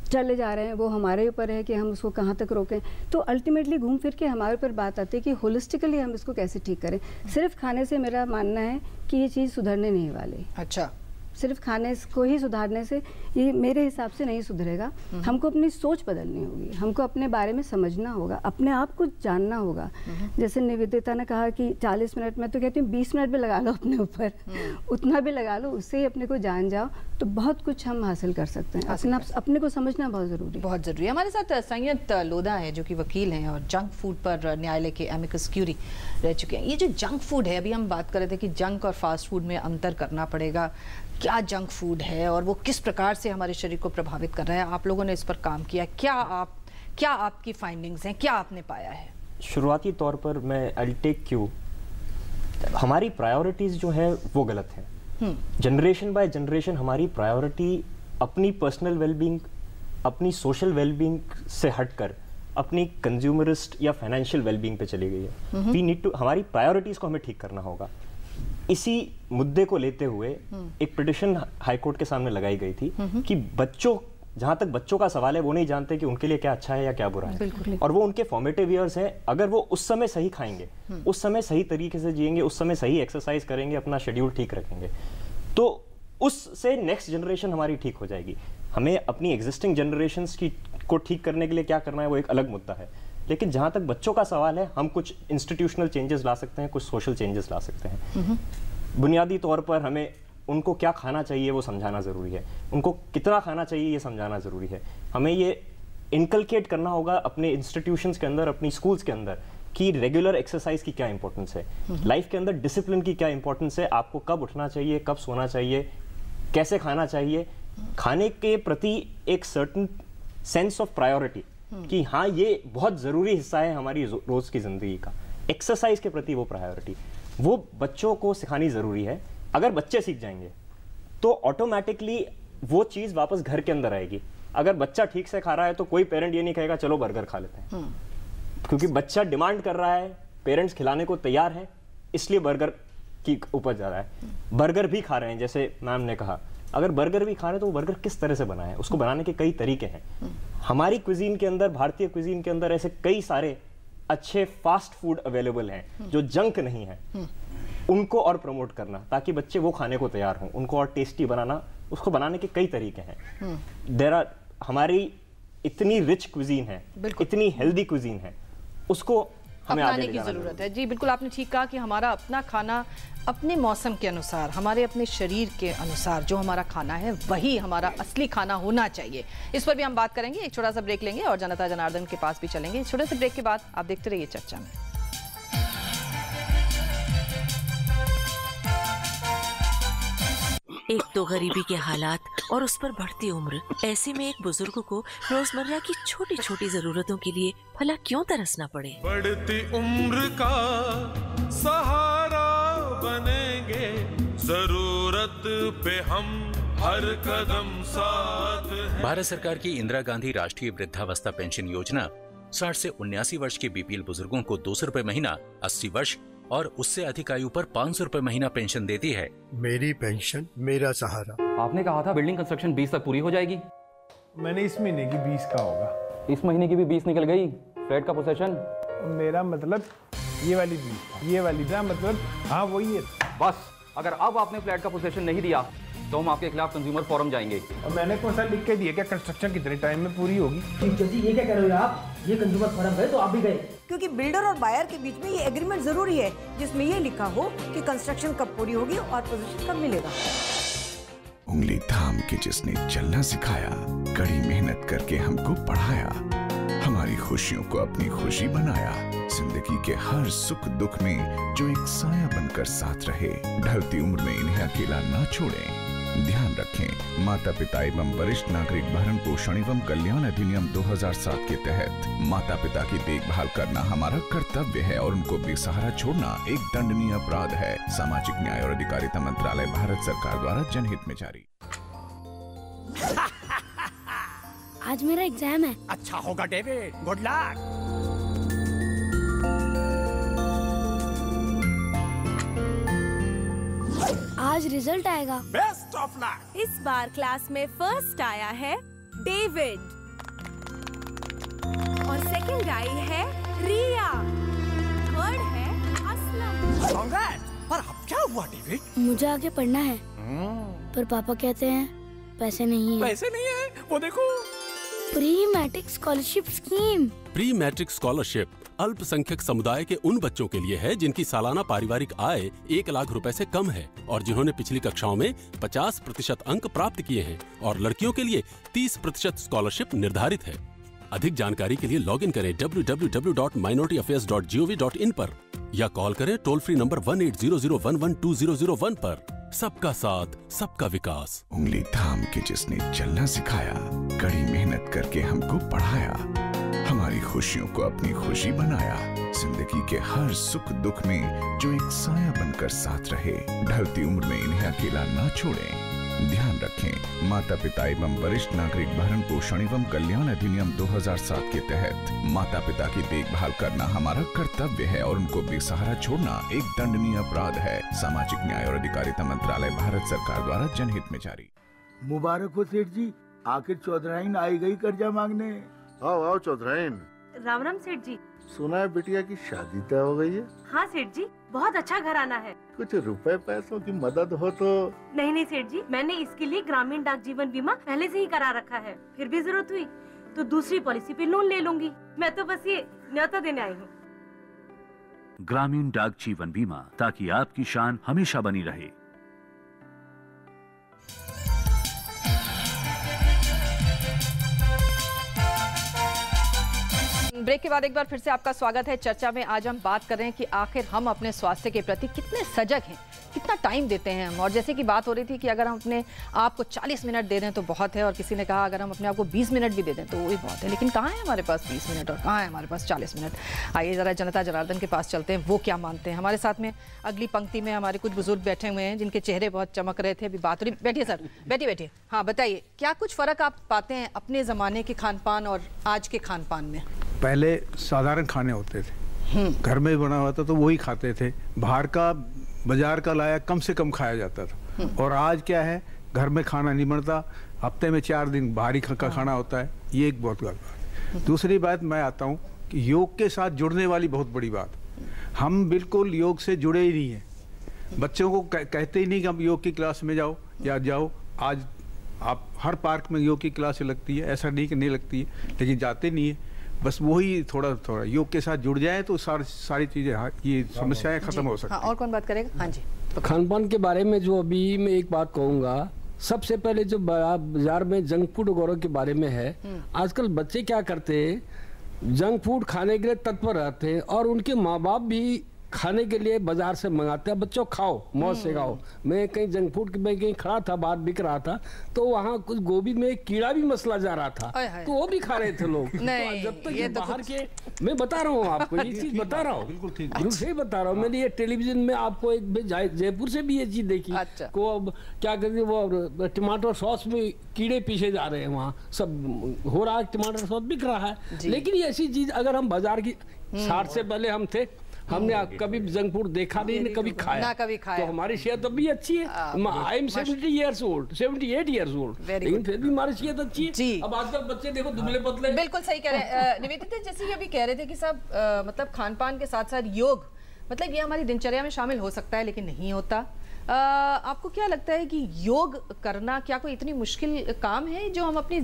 चले जा रहे हैं वो हमारे ऊपर है कि हम उसको कहाँ तक रोकें। तो अल्टीमेटली घूम फिर के हमारे ऊपर बात आती है कि होलिस्टिकली हम इसको कैसे ठीक करें। सिर्फ खाने से मेरा मानना है कि ये चीज़ सुधरने नहीं वाली। अच्छा, सिर्फ खाने को ही सुधारने से ये मेरे हिसाब से नहीं सुधरेगा। हमको अपनी सोच बदलनी होगी, हमको अपने बारे में समझना होगा, अपने आप को जानना होगा। जैसे निवेदिता ने कहा कि 40 मिनट, में तो कहती हूँ 20 मिनट भी लगा लो अपने ऊपर, उतना भी लगा लो, उससे ही अपने को जान जाओ तो बहुत कुछ हम हासिल कर सकते हैं। अपने को समझना बहुत ज़रूरी है, बहुत ज़रूरी है। हमारे साथ संयत लोधा है, जो कि वकील हैं और जंक फूड पर न्यायालय के एमिकस क्यूरी रह चुके हैं। ये जो जंक फूड है, अभी हम बात कर रहे थे कि जंक और फास्ट फूड में अंतर करना पड़ेगा। क्या जंक फूड है और वो किस प्रकार से हमारे शरीर को प्रभावित कर रहा है? आप लोगों ने इस पर काम किया, क्या आपकी फाइंडिंग्स हैं, क्या आपने पाया है? शुरुआती तौर पर मैं आई टेक क्यू, हमारी प्रायोरिटीज़ जो है वो गलत है। जनरेशन बाय जनरेशन हमारी प्रायोरिटी अपनी पर्सनल वेलबींग, अपनी सोशल वेलबींग से हटकर अपनी कंज्यूमरिस्ट या फाइनेंशियल वेलबींग पे चली गई है। वी नीड टू, हमारी प्रायोरिटीज को हमें ठीक करना होगा। इसी मुद्दे को लेते हुए एक पिटिशन हाईकोर्ट के सामने लगाई गई थी कि बच्चों, जहां तक बच्चों का सवाल है, वो नहीं जानते कि उनके लिए क्या अच्छा है या क्या बुरा है, और वो उनके फॉर्मेटिव ईयर्स हैं। अगर वो उस समय सही खाएंगे, उस समय सही तरीके से जिएंगे, उस समय सही एक्सरसाइज करेंगे, अपना शेड्यूल ठीक रखेंगे, तो उससे नेक्स्ट जनरेशन हमारी ठीक हो जाएगी। हमें अपनी एग्जिस्टिंग जनरेशंस की को ठीक करने के लिए क्या करना है वो एक अलग मुद्दा है, लेकिन जहां तक बच्चों का सवाल है, हम कुछ इंस्टीट्यूशनल चेंजेस ला सकते हैं, कुछ सोशल चेंजेस ला सकते हैं। बुनियादी तौर पर हमें उनको क्या खाना चाहिए वो समझाना ज़रूरी है, उनको कितना खाना चाहिए ये समझाना ज़रूरी है। हमें ये इनकलकेट करना होगा अपने इंस्टीट्यूशंस के अंदर, अपनी स्कूल्स के अंदर, कि रेगुलर एक्सरसाइज की क्या इंपॉर्टेंस है, लाइफ के अंदर डिसिप्लिन की क्या इंपॉर्टेंस है, आपको कब उठना चाहिए, कब सोना चाहिए, कैसे खाना चाहिए, खाने के प्रति एक सर्टन सेंस ऑफ प्रायोरिटी कि हाँ ये बहुत ज़रूरी हिस्सा है हमारी रोज़ की ज़िंदगी का। एक्सरसाइज के प्रति वो प्रायोरिटी, वो बच्चों को सिखानी ज़रूरी है। अगर बच्चे सीख जाएंगे तो ऑटोमेटिकली वो चीज़ वापस घर के अंदर आएगी। अगर बच्चा ठीक से खा रहा है तो कोई पेरेंट ये नहीं कहेगा चलो बर्गर खा लेते हैं, क्योंकि बच्चा डिमांड कर रहा है, पेरेंट्स खिलाने को तैयार है, इसलिए बर्गर की उपज जा रहा है। बर्गर भी खा रहे हैं, जैसे मैम ने कहा, अगर बर्गर भी खा रहे हैं तो वो बर्गर किस तरह से बना है, उसको बनाने के कई तरीके हैं। हमारी क्विजीन के अंदर, भारतीय क्विजीन के अंदर ऐसे कई सारे अच्छे फास्ट फूड अवेलेबल हैं जो जंक नहीं है, उनको और प्रमोट करना ताकि बच्चे वो खाने को तैयार हों, उनको और टेस्टी बनाना, उसको बनाने के कई तरीके हैं। हमारी इतनी रिच क्विजीन है, इतनी हेल्दी क्विजीन है, उसको हमें अपनाने की जरूरत है। जी बिल्कुल, आपने ठीक कहा कि हमारा अपना खाना अपने मौसम के अनुसार, हमारे अपने शरीर के अनुसार जो हमारा खाना है वही हमारा असली खाना होना चाहिए। इस पर भी हम बात करेंगे, एक छोटा सा ब्रेक लेंगे और जनता जनार्दन के पास भी चलेंगे। छोटे से ब्रेक के बाद आप देखते रहिए चर्चा में। एक तो गरीबी के हालात और उस पर बढ़ती उम्र, ऐसे में एक बुजुर्ग को रोजमर्रा की छोटी छोटी जरूरतों के लिए भला क्यों तरसना पड़े। बढ़ती उम्र का सहारा बनेंगे, जरूरत पे हम हर कदम साथ हैं। भारत सरकार की इंदिरा गांधी राष्ट्रीय वृद्धावस्था पेंशन योजना 60 से 79 वर्ष के बीपीएल बुजुर्गों को 200 रुपए महीना, 80 वर्ष और उससे अधिक आयु पर 500 रुपए महीना पेंशन देती है। मेरी पेंशन मेरा सहारा। आपने कहा था बिल्डिंग कंस्ट्रक्शन 20 तक पूरी हो जाएगी। मैंने इस महीने की 20 का होगा। इस महीने की भी 20 निकल गई। फ्लैट का पोसेशन? मेरा मतलब ये वाली 20, ये वाली था मतलब, हाँ वही है। बस अगर अब आपने फ्लैट का पोसेशन नहीं दिया तो हम आपके खिलाफ कंज्यूमर फोरम जाएंगे। और मैंने कौन सा लिख के दिया क्या कंस्ट्रक्शन कितने टाइम में पूरी होगी? जी ये क्या कह रहे हो आप? ये कंज्यूमर फोरम गए तो आप भी गए, क्योंकि बिल्डर और बायर के बीच में ये एग्रीमेंट जरूरी है जिसमें ये लिखा हो कि कंस्ट्रक्शन कब पूरी होगी और पोजीशन कब मिलेगा। उंगली थाम के जिसने चलना सिखाया, कड़ी मेहनत करके हमको पढ़ाया, हमारी खुशियों को अपनी खुशी बनाया, जिंदगी के हर सुख दुख में जो एक साया बनकर साथ रहे, ढलती उम्र में इन्हें अकेला ना छोड़ें। ध्यान रखें, माता पिता एवं वरिष्ठ नागरिक भरण पोषण एवं कल्याण अधिनियम 2007 के तहत माता पिता की देखभाल करना हमारा कर्तव्य है और उनको बेसहारा छोड़ना एक दंडनीय अपराध है। सामाजिक न्याय और अधिकारिता मंत्रालय, भारत सरकार द्वारा जनहित में जारी। आज मेरा एग्जाम है। अच्छा होगा डेविड, गुड लक। आज रिजल्ट आएगा। Best of luck. इस बार क्लास में फर्स्ट आया है डेविड और सेकंड आई है रिया, थर्ड है असलम। कांग्रेस। पर अब क्या हुआ डेविड? मुझे आगे पढ़ना है पर पापा कहते हैं पैसे नहीं है। पैसे नहीं है? वो देखो, pre matric scholarship scheme. Pre matric scholarship अल्पसंख्यक समुदाय के उन बच्चों के लिए है जिनकी सालाना पारिवारिक आय 1 लाख रुपए से कम है और जिन्होंने पिछली कक्षाओं में 50% अंक प्राप्त किए हैं, और लड़कियों के लिए 30% स्कॉलरशिप निर्धारित है। अधिक जानकारी के लिए लॉगिन करें www.minorityAffairs.gov.in पर या कॉल करें टोल फ्री नंबर 1800112001 पर। सबका साथ, सबका विकास। उंगली थाम के जिसने चलना सिखाया, कड़ी मेहनत करके हमको पढ़ाया, हमारी हमारी खुशियों को अपनी खुशी बनाया। जिंदगी के हर सुख दुख में जो एक साया बनकर साथ रहे। ढलती उम्र में इन्हें अकेला ना छोड़ें। ध्यान रखें, माता पिता एवं वरिष्ठ नागरिक भरण पोषण एवं कल्याण अधिनियम 2007 के तहत माता पिता की देखभाल करना हमारा कर्तव्य है और उनको बेसहारा छोड़ना एक दंडनीय अपराध है। सामाजिक न्याय और अधिकारिता मंत्रालय, भारत सरकार द्वारा जनहित में जारी। मुबारक हो सेठ जी, आखिर चौधराइन आई गई कर्जा मांगने। आओ आओ चौधराइन। राम राम सेठ जी। सुना है बिटिया की शादी तय हो गई है। हाँ सेठ जी, बहुत अच्छा घराना है। कुछ रुपए पैसों की मदद हो तो। नहीं नहीं सेठ जी, मैंने इसके लिए ग्रामीण डाक जीवन बीमा पहले से ही करा रखा है। फिर भी जरूरत हुई तो दूसरी पॉलिसी पे लोन ले लूंगी। मैं तो बस ये न्योता देने आई हूँ। ग्रामीण डाक जीवन बीमा, ताकि आपकी शान हमेशा बनी रहे। ब्रेक के बाद एक बार फिर से आपका स्वागत है। चर्चा में आज हम बात कर रहे हैं कि आखिर हम अपने स्वास्थ्य के प्रति कितने सजग हैं, कितना टाइम देते हैं हम। और जैसे कि बात हो रही थी कि अगर हम अपने आप को 40 मिनट दे दें तो बहुत है, और किसी ने कहा अगर हम अपने आप को 20 मिनट भी दे दें तो वो भी बहुत है। लेकिन कहाँ है हमारे पास 20 मिनट और कहाँ है हमारे पास 40 मिनट? आइए ज़रा जनता जनार्दन के पास चलते हैं, वो क्या मानते हैं। हमारे साथ में अगली पंक्ति में हमारे कुछ बुजुर्ग बैठे हुए हैं जिनके चेहरे बहुत चमक रहे थे। अभी बात हो रही, बैठिए सर, बैठिए। हाँ बताइए, क्या कुछ फ़र्क आप पाते हैं अपने ज़माने के खान पान और आज के खान पान में? पहले साधारण खाने होते थे, घर में बना हुआ था तो वही खाते थे। बाहर का बाजार का लाया कम से कम खाया जाता था। और आज क्या है, घर में खाना नहीं बनता, हफ्ते में 4 दिन बाहरी का खाना होता है। ये एक बहुत गलत बात है। दूसरी बात मैं आता हूँ कि योग के साथ जुड़ने वाली बहुत बड़ी बात, हम बिल्कुल योग से जुड़े ही नहीं हैं। बच्चों को कहते ही नहीं कि हम योग की क्लास में जाओ या जाओ। आज आप हर पार्क में योग की क्लास लगती है, ऐसा नहीं कि नहीं लगती है, लेकिन जाते नहीं है। बस वही थोड़ा थोड़ा योग के साथ जुड़ जाए तो सारी चीजें, ये समस्याएं खत्म हो सकती हैं। और कौन बात करेगा? हाँ जी। तो खान पान के बारे में जो अभी मैं एक बात कहूँगा, सबसे पहले जो बाजार में जंक फूड वगैरह के बारे में है, आजकल बच्चे क्या करते हैं, जंक फूड खाने के लिए तत्पर रहते हैं और उनके माँ बाप भी खाने के लिए बाजार से मंगाते हैं, बच्चों खाओ, मौज से खाओ। मैं कहीं जंक फूड में कहीं खड़ा था, बाहर बिक रहा था, तो वहाँ कुछ गोभी में कीड़ा भी मसला जा रहा था, तो वो भी खा रहे थे लोग। नहीं, तो जब तक ये बाहर के, मैं बता रहा हूँ आपको, ये चीज बता रहा हूँ, बिल्कुल सही बता रहा हूँ। मैंने ये टेलीविजन में आपको एक जयपुर से भी ये चीज देखी को, अब क्या कहते हैं, वो टमाटर सॉस में कीड़े पीछे जा रहे हैं, वहाँ सब हो रहा है, टमाटर सॉस बिक रहा है। लेकिन ये ऐसी चीज अगर हम बाजार की 60 से पहले हम थे, हमने कभी जंक फूड देखा नहीं, कभी खाया ना, कभी खाया, तो हमारी सेहत अभी अच्छी है। I am 70 years old, 78 years old, लेकिन फिर भी हमारी सेहत अच्छी है। अब आजकल बच्चे देखो दुबले पतले। बिल्कुल सही कह रहे हैं निवेदिता, जैसे अभी कह रहे थे कि साहब मतलब खान पान के साथ साथ योग, मतलब ये हमारी दिनचर्या में शामिल हो सकता है लेकिन नहीं होता। आपको क्या लगता है कि योग करना क्या कोई इतनी मुश्किल काम है जो हम अपनी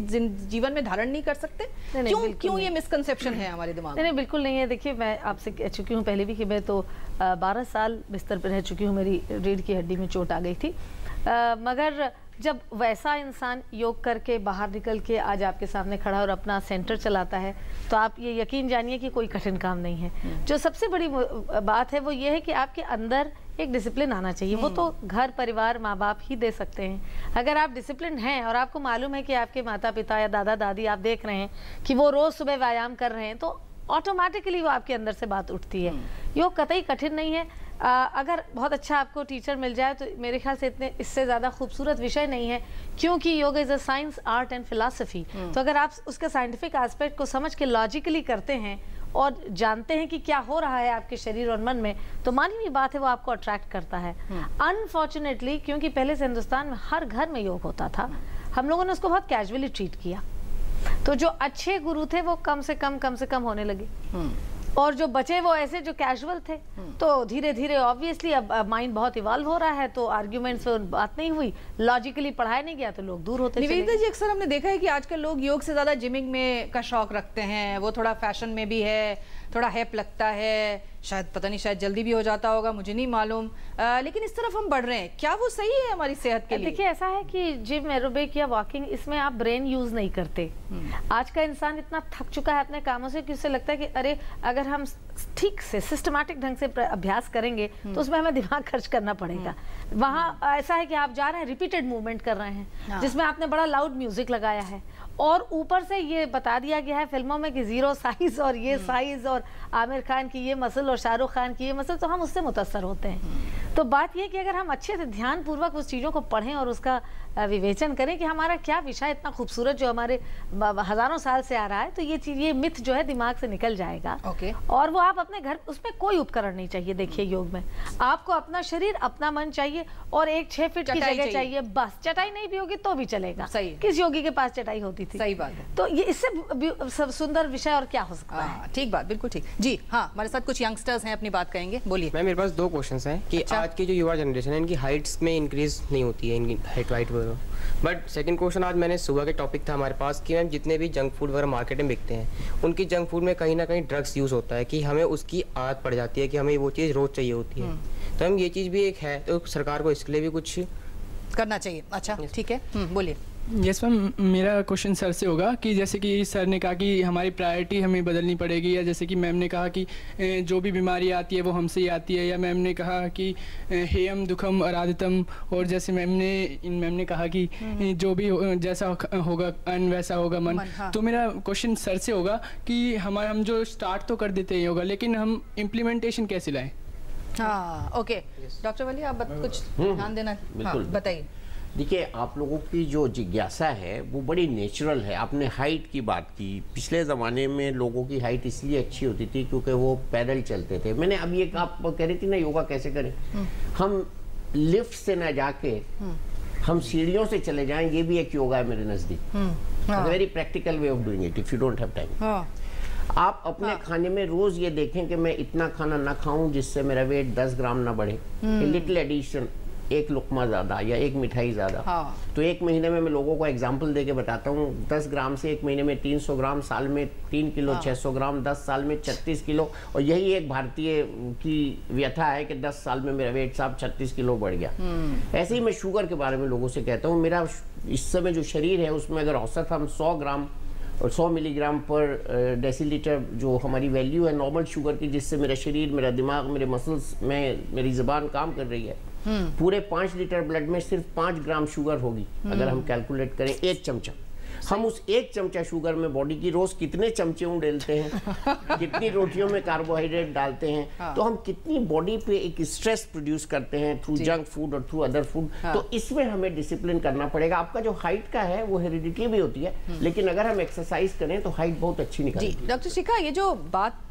जीवन में धारण नहीं कर सकते? क्यों ये मिसकंसेप्शन है हमारे दिमाग में? नहीं, बिल्कुल नहीं है। देखिए, मैं आपसे कह चुकी हूँ पहले भी कि मैं तो 12 साल बिस्तर पर रह चुकी हूँ, मेरी रीढ़ की हड्डी में चोट आ गई थी। मगर जब वैसा इंसान योग करके बाहर निकल के आज आपके सामने खड़ा और अपना सेंटर चलाता है, तो आप ये यकीन जानिए कि कोई कठिन काम नहीं है। जो सबसे बड़ी बात है वो ये है कि आपके अंदर एक डिसिप्लिन आना चाहिए। वो तो घर परिवार माँ बाप ही दे सकते हैं। अगर आप डिसिप्लिन हैं और आपको मालूम है कि आपके माता पिता या दादा दादी आप देख रहे हैं कि वो रोज सुबह व्यायाम कर रहे हैं, तो ऑटोमेटिकली वो आपके अंदर से बात उठती है। योग कतई कठिन नहीं है। अगर बहुत अच्छा आपको टीचर मिल जाए तो मेरे ख्याल से इससे ज़्यादा खूबसूरत विषय नहीं है, क्योंकि योग is a science, art and philosophy. तो अगर आप उसके साइंटिफिक एस्पेक्ट को समझ के लॉजिकली करते हैं और जानते हैं कि क्या हो रहा है आपके शरीर और मन में, तो मानी हुई बात है वो आपको अट्रैक्ट करता है। अनफॉर्चुनेटली, क्योंकि पहले से हिंदुस्तान में हर घर में योग होता था, हम लोगों ने उसको बहुत कैजुअली ट्रीट किया, तो जो अच्छे गुरु थे वो कम से कम होने लगे, और जो बचे वो ऐसे जो कैजुअल थे। तो धीरे धीरे ऑब्वियसली अब माइंड बहुत इवॉल्व हो रहा है, तो आर्ग्यूमेंट्स से बात नहीं हुई, लॉजिकली पढ़ाया नहीं गया, तो लोग दूर होते चले गए। निवेदिता जी, अक्सर हमने देखा है कि आजकल लोग योग से ज्यादा जिमिंग में का शौक रखते हैं, वो थोड़ा फैशन में भी है, थोड़ा हैप लगता है, शायद पता नहीं, शायद जल्दी भी हो जाता होगा, मुझे नहीं मालूम, लेकिन इस तरफ हम बढ़ रहे हैं। क्या वो सही है हमारी सेहत के लिए? देखिए, ऐसा है कि जिम, एरोबिक या वॉकिंग, इसमें आप ब्रेन यूज नहीं करते। आज का इंसान इतना थक चुका है अपने कामों से कि उसे लगता है कि अरे अगर हम ठीक से सिस्टमैटिक ढंग से अभ्यास करेंगे तो उसमें हमें दिमाग खर्च करना पड़ेगा। वहाँ ऐसा है कि आप जा रहे हैं, रिपीटेड मूवमेंट कर रहे हैं, जिसमें आपने बड़ा लाउड म्यूजिक लगाया है और ऊपर से ये बता दिया गया है फिल्मों में कि जीरो साइज और ये साइज और आमिर खान की ये मसल और शाहरुख खान की ये मसल, तो हम उससे मुतासर होते हैं। तो बात ये कि अगर हम अच्छे से ध्यानपूर्वक उस चीज़ों को पढ़ें और उसका विवेचन करें कि हमारा क्या विषय इतना खूबसूरत जो हमारे हजारों साल से आ रहा है, तो ये चीज, ये मिथ जो है दिमाग से निकल जाएगा। और वो आप अपने घर, उसमें कोई उपकरण नहीं चाहिए। देखिए योग में आपको अपना शरीर, अपना मन चाहिए और एक 6 फीट की जगह चाहिए बस। चटाई नहीं भी होगी तो भी चलेगा। सही। किस योगी के पास चटाई होती थी? सही बात है। तो ये इससे सुंदर विषय और क्या हो सकता है? ठीक बात, बिल्कुल ठीक जी। हाँ, हमारे साथ कुछ यंगस्टर्स हैं, अपनी बात कहेंगे, बोलिए। मैम, मेरे पास 2 क्वेश्चंस हैं कि आज की जो युवा जनरेशन है इनकी हाइट्स में इंक्रीज नहीं होती है, इनकी हाइट वाइट वगैरह। बट सेकंड क्वेश्चन, आज मैंने सुबह के टॉपिक था हमारे पास कि मैम जितने भी जंक फूड वगैरह मार्केट में बिकते हैं उनकी जंक फूड में कहीं ना कहीं ड्रग्स यूज़ होता है कि हमें उसकी आदत पड़ जाती है कि हमें वो चीज़ रोज़ चाहिए होती है। तो हम ये चीज़ भी एक है, तो सरकार को इसके लिए भी कुछ करना चाहिए। अच्छा, ठीक है, बोलिए। यस मैम, मेरा क्वेश्चन सर से होगा कि जैसे कि सर ने कहा कि हमारी प्रायोरिटी हमें बदलनी पड़ेगी, या जैसे कि मैम ने कहा कि जो भी बीमारी आती है वो हमसे ही आती है, या मैम ने कहा कि हेयम दुखम अराधतम, और जैसे मैम ने कहा कि जो भी जैसा होगा अन्न वैसा होगा मन। हाँ। तो मेरा क्वेश्चन सर से होगा कि हम जो स्टार्ट तो कर देते हैं योगा, लेकिन हम इम्प्लीमेंटेशन कैसे लाएं? हाँ, ओके डॉक्टर वली, आप कुछ ध्यान देना, बताइए। देखिए, आप लोगों की जो जिज्ञासा है वो बड़ी नेचुरल है। आपने हाइट की बात की। पिछले ज़माने में लोगों की हाइट इसलिए अच्छी होती थी क्योंकि वो पैदल चलते थे। मैंने अभी एक, आप कह रही थी ना योगा कैसे करें, हम लिफ्ट से ना जाके हम सीढ़ियों से चले जाएं, ये भी एक योगा है मेरे नज़दीक। Very practical way of doing it if you don't have time. आप अपने खाने में रोज ये देखें कि मैं इतना खाना ना खाऊं जिससे मेरा वेट 10 ग्राम ना बढ़े। लिटिल एडिशन, एक लुकमा ज़्यादा या एक मिठाई ज़्यादा। हाँ। तो एक महीने में मैं लोगों को एग्जाम्पल दे के बताता हूँ, 10 ग्राम से एक महीने में 300 ग्राम, साल में 3 किलो। हाँ। 600 ग्राम 10 साल में 36 किलो। और यही एक भारतीय की व्यथा है कि 10 साल में मेरा वेट साहब 36 किलो बढ़ गया। ऐसे ही मैं शुगर के बारे में लोगों से कहता हूँ, मेरा इस समय जो शरीर है उसमें अगर औसत हम 100 ग्राम और 100 मिलीग्राम पर डेसीलीटर जो हमारी वैल्यू है नॉर्मल शुगर की, जिससे मेरा शरीर, मेरा दिमाग, मेरे मसल्स में मेरी ज़बान काम कर रही है, पूरे 5 लीटर ब्लड में सिर्फ 5 ग्राम शुगर होगी अगर हम कैलकुलेट करें 1 चमचा। हम उस 1 चमचा शुगर में बॉडी की रोज कितने चमचे डालते हैं, कितनी रोटियों में कार्बोहाइड्रेट डालते हैं। हाँ। तो हम कितनी बॉडी पे एक स्ट्रेस प्रोड्यूस करते हैं थ्रू जंक फूड और थ्रू अदर फूड। हाँ। तो इसमें हमें डिसिप्लिन करना पड़ेगा। आपका जो हाइट का है वो हेरिडिटी भी होती है, लेकिन अगर हम एक्सरसाइज करें तो हाइट बहुत अच्छी निकलेगी। डॉक्टर शिखा, ये जो बात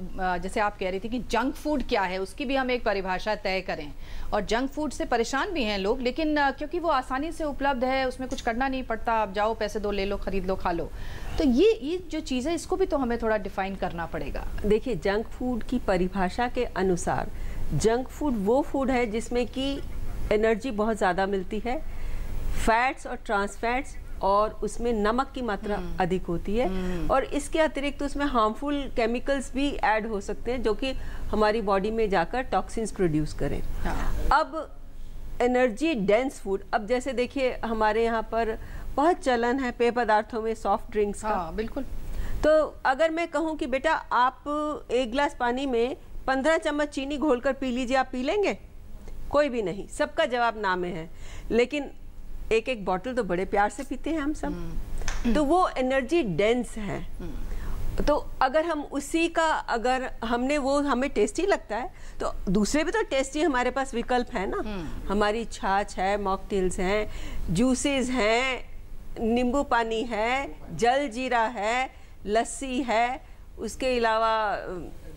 जैसे आप कह रही थी कि जंक फूड क्या है, उसकी भी हम एक परिभाषा तय करें। और जंक फूड से परेशान भी हैं लोग, लेकिन क्योंकि वो आसानी से उपलब्ध है, उसमें कुछ करना नहीं पड़ता, आप जाओ पैसे दो, ले लो, खरीद लो, खा लो। तो ये जो चीज़ है इसको भी तो हमें थोड़ा डिफाइन करना पड़ेगा। देखिए, जंक फूड की परिभाषा के अनुसार जंक फूड वो फूड है जिसमें कि एनर्जी बहुत ज़्यादा मिलती है, फैट्स और ट्रांस फैट्स, और उसमें नमक की मात्रा अधिक होती है, और इसके अतिरिक्त उसमें हार्मफुल केमिकल्स भी ऐड हो सकते हैं जो कि हमारी बॉडी में जाकर टॉक्सिन्स प्रोड्यूस करें। अब एनर्जी डेंस फूड, अब जैसे देखिए हमारे यहाँ पर बहुत चलन है पेय पदार्थों में सॉफ्ट ड्रिंक्स का। हाँ, बिल्कुल। तो अगर मैं कहूँ कि बेटा आप 1 गिलास पानी में 15 चम्मच चीनी घोलकर पी लीजिए, आप पी लेंगे? कोई भी नहीं, सबका जवाब ना में है। लेकिन एक एक बॉटल तो बड़े प्यार से पीते हैं हम सब। तो वो एनर्जी डेंस है। तो अगर हम उसी का, अगर हमने वो हमें टेस्टी लगता है तो दूसरे भी तो टेस्टी हमारे पास विकल्प है ना। हमारी छाछ है, मॉकटेल्स हैं, जूसेस हैं, नींबू पानी है, जल जीरा है, लस्सी है, उसके अलावा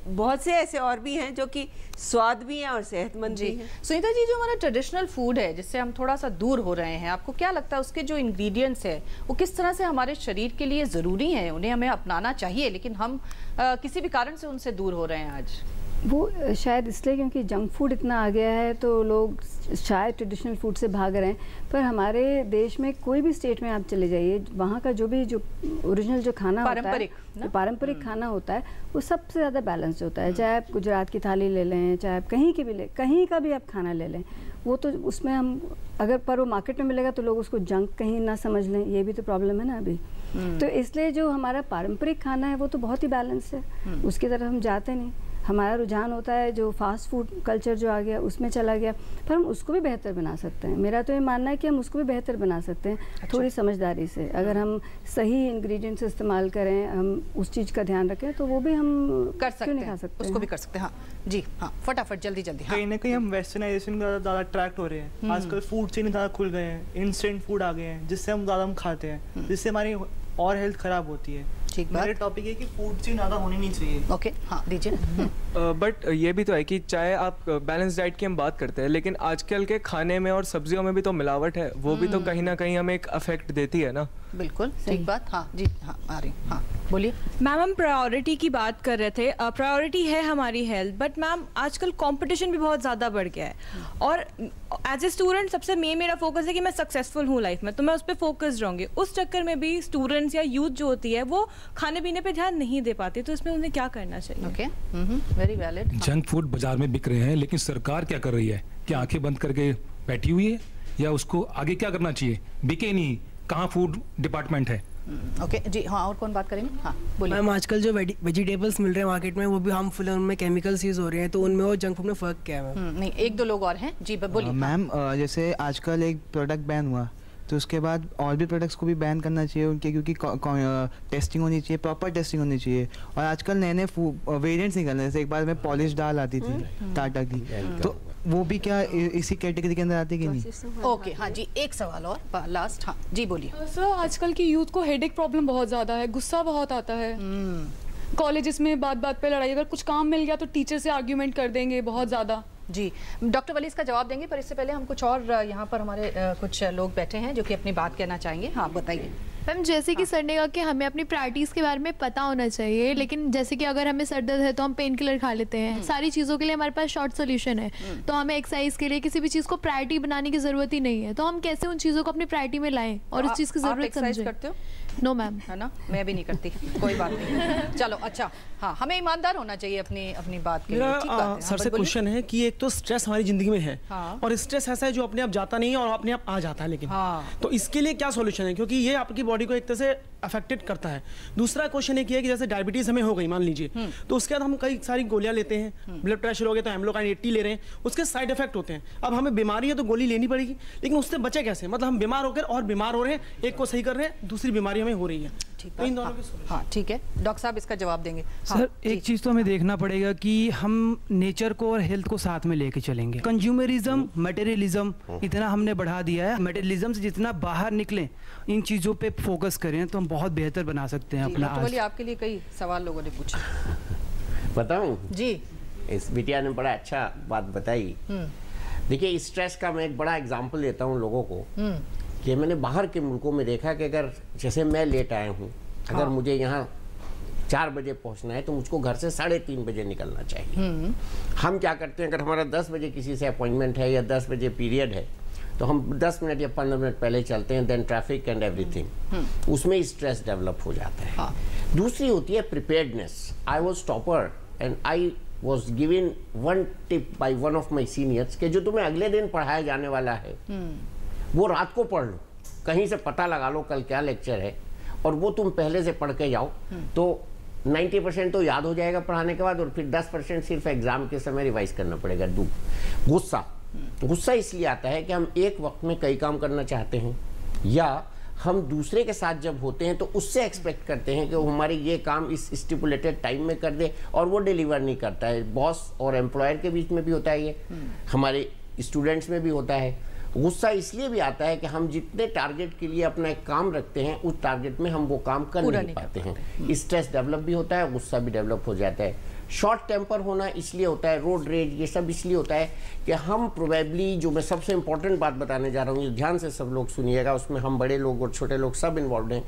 बहुत से ऐसे और भी हैं जो कि स्वाद भी हैं और सेहतमंद भी हैं। सुनीता जी, जो हमारा ट्रेडिशनल फूड है जिससे हम थोड़ा सा दूर हो रहे हैं, आपको क्या लगता है उसके जो इंग्रेडिएंट्स है वो किस तरह से हमारे शरीर के लिए ज़रूरी हैं? उन्हें हमें अपनाना चाहिए, लेकिन हम किसी भी कारण से उनसे दूर हो रहे हैं आज। वो शायद इसलिए क्योंकि जंक फूड इतना आ गया है तो लोग शायद ट्रेडिशनल फूड से भाग रहे हैं। पर हमारे देश में कोई भी स्टेट में आप चले जाइए, वहाँ का जो ओरिजिनल जो खाना होता है, जो पारंपरिक खाना होता है, वो सबसे ज़्यादा बैलेंस्ड होता है। चाहे आप गुजरात की थाली ले लें, चाहे आप कहीं की भी कहीं का भी आप खाना ले लें, वो तो उसमें हम अगर पर वो मार्केट में मिलेगा तो लोग उसको जंक कहीं ना समझ लें, ये भी तो प्रॉब्लम है ना अभी। तो इसलिए जो हमारा पारंपरिक खाना है वो तो बहुत ही बैलेंस है, उसकी तरफ हम जाते नहीं। हमारा रुझान होता है जो फास्ट फूड कल्चर जो आ गया उसमें चला गया, पर हम उसको भी बेहतर बना सकते हैं। मेरा तो ये मानना है कि हम उसको भी बेहतर बना सकते हैं। अच्छा। थोड़ी समझदारी से अगर हम सही इंग्रेडिएंट्स इस्तेमाल करें, हम उस चीज़ का ध्यान रखें, तो वो भी हम कर सकते हैं, उसको भी कर सकते हैं। हाँ जी, हाँ फटाफट जल्दी जल्दी। कहीं ना कहीं हम वेस्टर्नाइजेशन का ज़्यादा अट्रैक्ट हो रहे हैं। आजकल फूड चेन ज़्यादा खुल गए हैं, इंस्टेंट फूड आ गए हैं, जिससे हम ज़्यादा खाते हैं, जिससे हमारी और हेल्थ खराब होती है। ठीक मेरा टॉपिक है कि फूड चेन ज़्यादा होनी नहीं चाहिए। ओके, हाँ दीजिए। बट ये भी तो है कि चाहे आप बैलेंस डाइट की हम बात करते हैं, लेकिन आजकल के खाने में और सब्जियों में भी तो मिलावट है, वो भी तो कहीं ना कहीं हमें एक अफेक्ट देती है ना। बिल्कुल ठीक बात। हाँ जी, हाँ आ रही, हाँ बोलिए मैम। हम प्रायोरिटी की बात कर रहे थे, प्रायोरिटी है हमारी हेल्थ, बट मैम आजकल कंपटीशन भी बहुत ज़्यादा बढ़ गया है, और एज ए स्टूडेंट सबसे मेरा फोकस है कि मैं सक्सेसफुल हूँ लाइफ में, तो मैं उस पर फोकस रहूँगी। उस चक्कर में भी स्टूडेंट्स या यूथ जो होती है वो खाने पीने पे ध्यान नहीं दे पाती, तो इसमें उन्हें क्या करना चाहिए? Okay, very valid. Junk food बाजार में बिक रहे हैं, लेकिन सरकार क्या कर रही है? क्या आंखें बंद करके बैठी हुई है, या उसको आगे क्या करना चाहिए? बिके नहीं, कहाँ फूड डिपार्टमेंट है? ओके जी, हाँ और कौन बात करेंगे? हाँ बोलिए मैम। आजकल जो वेजिटेबल्स मिल रहे हैं मार्केट में, वो भी हार्मफुल है, उनमें केमिकल्स यूज हो रहे हैं, तो उनमें और जंक फूड में फ़र्क क्या है मैम? नहीं, एक दो लोग और हैं जी, बोलिए। मैम जैसे आजकल एक प्रोडक्ट बैन हुआ, तो उसके बाद और भी प्रोडक्ट्स को भी बैन करना चाहिए उनके, क्योंकि टेस्टिंग होनी चाहिए, प्रॉपर टेस्टिंग होनी चाहिए। और आजकल नए नए वेरिएंट्स निकल रहे हैं, जैसे एक बार में पॉलिश दाल आती थी टाटा की, तो वो भी क्या इसी कैटेगरी के अंदर आती कि नहीं? ओके, हाँ जी, एक सवाल और लास्ट। हाँ जी बोलिए। सर आजकल की यूथ को हेडेक प्रॉब्लम बहुत ज़्यादा है, गुस्सा बहुत आता है। कॉलेजेस में बात बात पे लड़ाई, अगर कुछ काम मिल गया तो टीचर से आर्ग्यूमेंट कर देंगे बहुत ज़्यादा। जी, डॉक्टर वली इसका जवाब देंगे, पर इससे पहले हम कुछ और यहाँ पर हमारे कुछ लोग बैठे हैं जो कि अपनी बात कहना चाहेंगे। हाँ बताइए मैम। जैसे कि सर ने कहा कि हमें अपनी प्रायोरिटीज़ के बारे में पता होना चाहिए, लेकिन जैसे कि अगर हमें सर दर्द है तो हम पेन किलर खा लेते हैं। सारी चीज़ों के लिए हमारे पास शॉर्ट सोल्यूशन है, तो हमें एक्सरसाइज के लिए किसी भी चीज़ को प्रायोरिटी बनाने की ज़रूरत ही नहीं है। तो हम कैसे उन चीज़ों को अपनी प्रायोरिटी में लाएं और उस चीज़ की ज़रूरत समझें। करते हो? No ma'am. है ना, मैं भी नहीं करती, कोई बात नहीं। चलो अच्छा, हाँ हमें ईमानदार होना चाहिए अपनी बात के लिए। मेरा सर से क्वेश्चन है कि एक तो स्ट्रेस हमारी जिंदगी में है, और स्ट्रेस ऐसा है जो अपने आप जाता नहीं है और अपने आप आ जाता है, लेकिन तो इसके लिए क्या सॉल्यूशन है, क्योंकि ये आपकी बॉडी को एक तरह से अफेक्टेड करता है। दूसरा क्वेश्चन एक ये है कि जैसे डायबिटीज हमें हो गई मान लीजिए, तो उसके बाद हम कई सारी गोलियां लेते हैं, ब्लड प्रेशर हो गया तो एम्लोकाइन 80 ले रहे हैं, उसके साइड इफेक्ट होते हैं। अब हमें बीमारी है तो गोली लेनी पड़ेगी, लेकिन उससे बचे कैसे? मतलब हम बीमार होकर और बीमार हो रहे हैं, एक को सही कर रहे हैं, दूसरी बीमारी हमें हो रही है। तो इन दोनों हाँ ठीक है, डॉक्टर साहब इसका जवाब देंगे। सर एक चीज़ तो हमें देखना पड़ेगा कि हम नेचर को और हेल्थ को साथ में लेके चलेंगे। कंज्यूमरिज्म, मटेरियलिज्म इतना हमने बढ़ा दिया है, मटेरियलिज्म से जितना बाहर निकलें, इन चीज़ों पे फोकस करें तो हम बहुत बेहतर बना सकते हैं अपना। आज आपके लिए कई सवाल लोगों ने पूछे, बताऊं जी? इस बिटिया ने बड़ा अच्छा बात बताई। देखिए स्ट्रेस का मैं एक बड़ा एग्जांपल देता हूँ लोगों को, कि मैंने बाहर के मुल्कों में देखा कि अगर जैसे मैं लेट आया हूँ, अगर मुझे यहाँ 4 बजे पहुँचना है तो मुझको घर से 3:30 बजे निकलना चाहिए। हम क्या करते हैं, अगर हमारा 10 बजे किसी से अपॉइंटमेंट है या 10 बजे पीरियड है, तो हम 10 मिनट या 15 मिनट पहले चलते हैं, देन ट्रैफिक एंड एवरीथिंग, उसमें स्ट्रेस डेवलप हो जाता है। दूसरी होती है preparedness. I was topper and I was given one tip by one of my seniors कि जो तुम्हें अगले दिन पढ़ाया जाने वाला है वो रात को पढ़ लो, कहीं से पता लगा लो कल क्या लेक्चर है, और वो तुम पहले से पढ़ के जाओ, तो 90% तो याद हो जाएगा पढ़ाने के बाद, और फिर 10% सिर्फ एग्जाम के समय रिवाइज करना पड़ेगा। गुस्सा इसलिए आता है कि हम एक वक्त में कई काम करना चाहते हैं, या हम दूसरे के साथ जब होते हैं तो उससे एक्सपेक्ट करते हैं कि वो हमारे ये काम इस स्टिपुलेटेड टाइम में कर दे, और वो डिलीवर नहीं करता है। बॉस और एम्प्लॉयर के बीच में भी होता है, ये हमारे स्टूडेंट्स में भी होता है। गुस्सा इसलिए भी आता है कि हम जितने टारगेट के लिए अपना एक काम रखते हैं, उस टारगेट में हम वो काम कर नहीं पाते हैं। स्ट्रेस डेवलप भी होता है, गुस्सा भी डेवलप हो जाता है। शॉर्ट टेम्पर होना इसलिए होता है, रोड रेज, ये सब इसलिए होता है कि हम प्रोबेबली, जो मैं सबसे इंपॉर्टेंट बात बताने जा रहा हूँ, ध्यान से सब लोग सुनिएगा, उसमें हम बड़े लोग और छोटे लोग सब इन्वॉल्व हैं,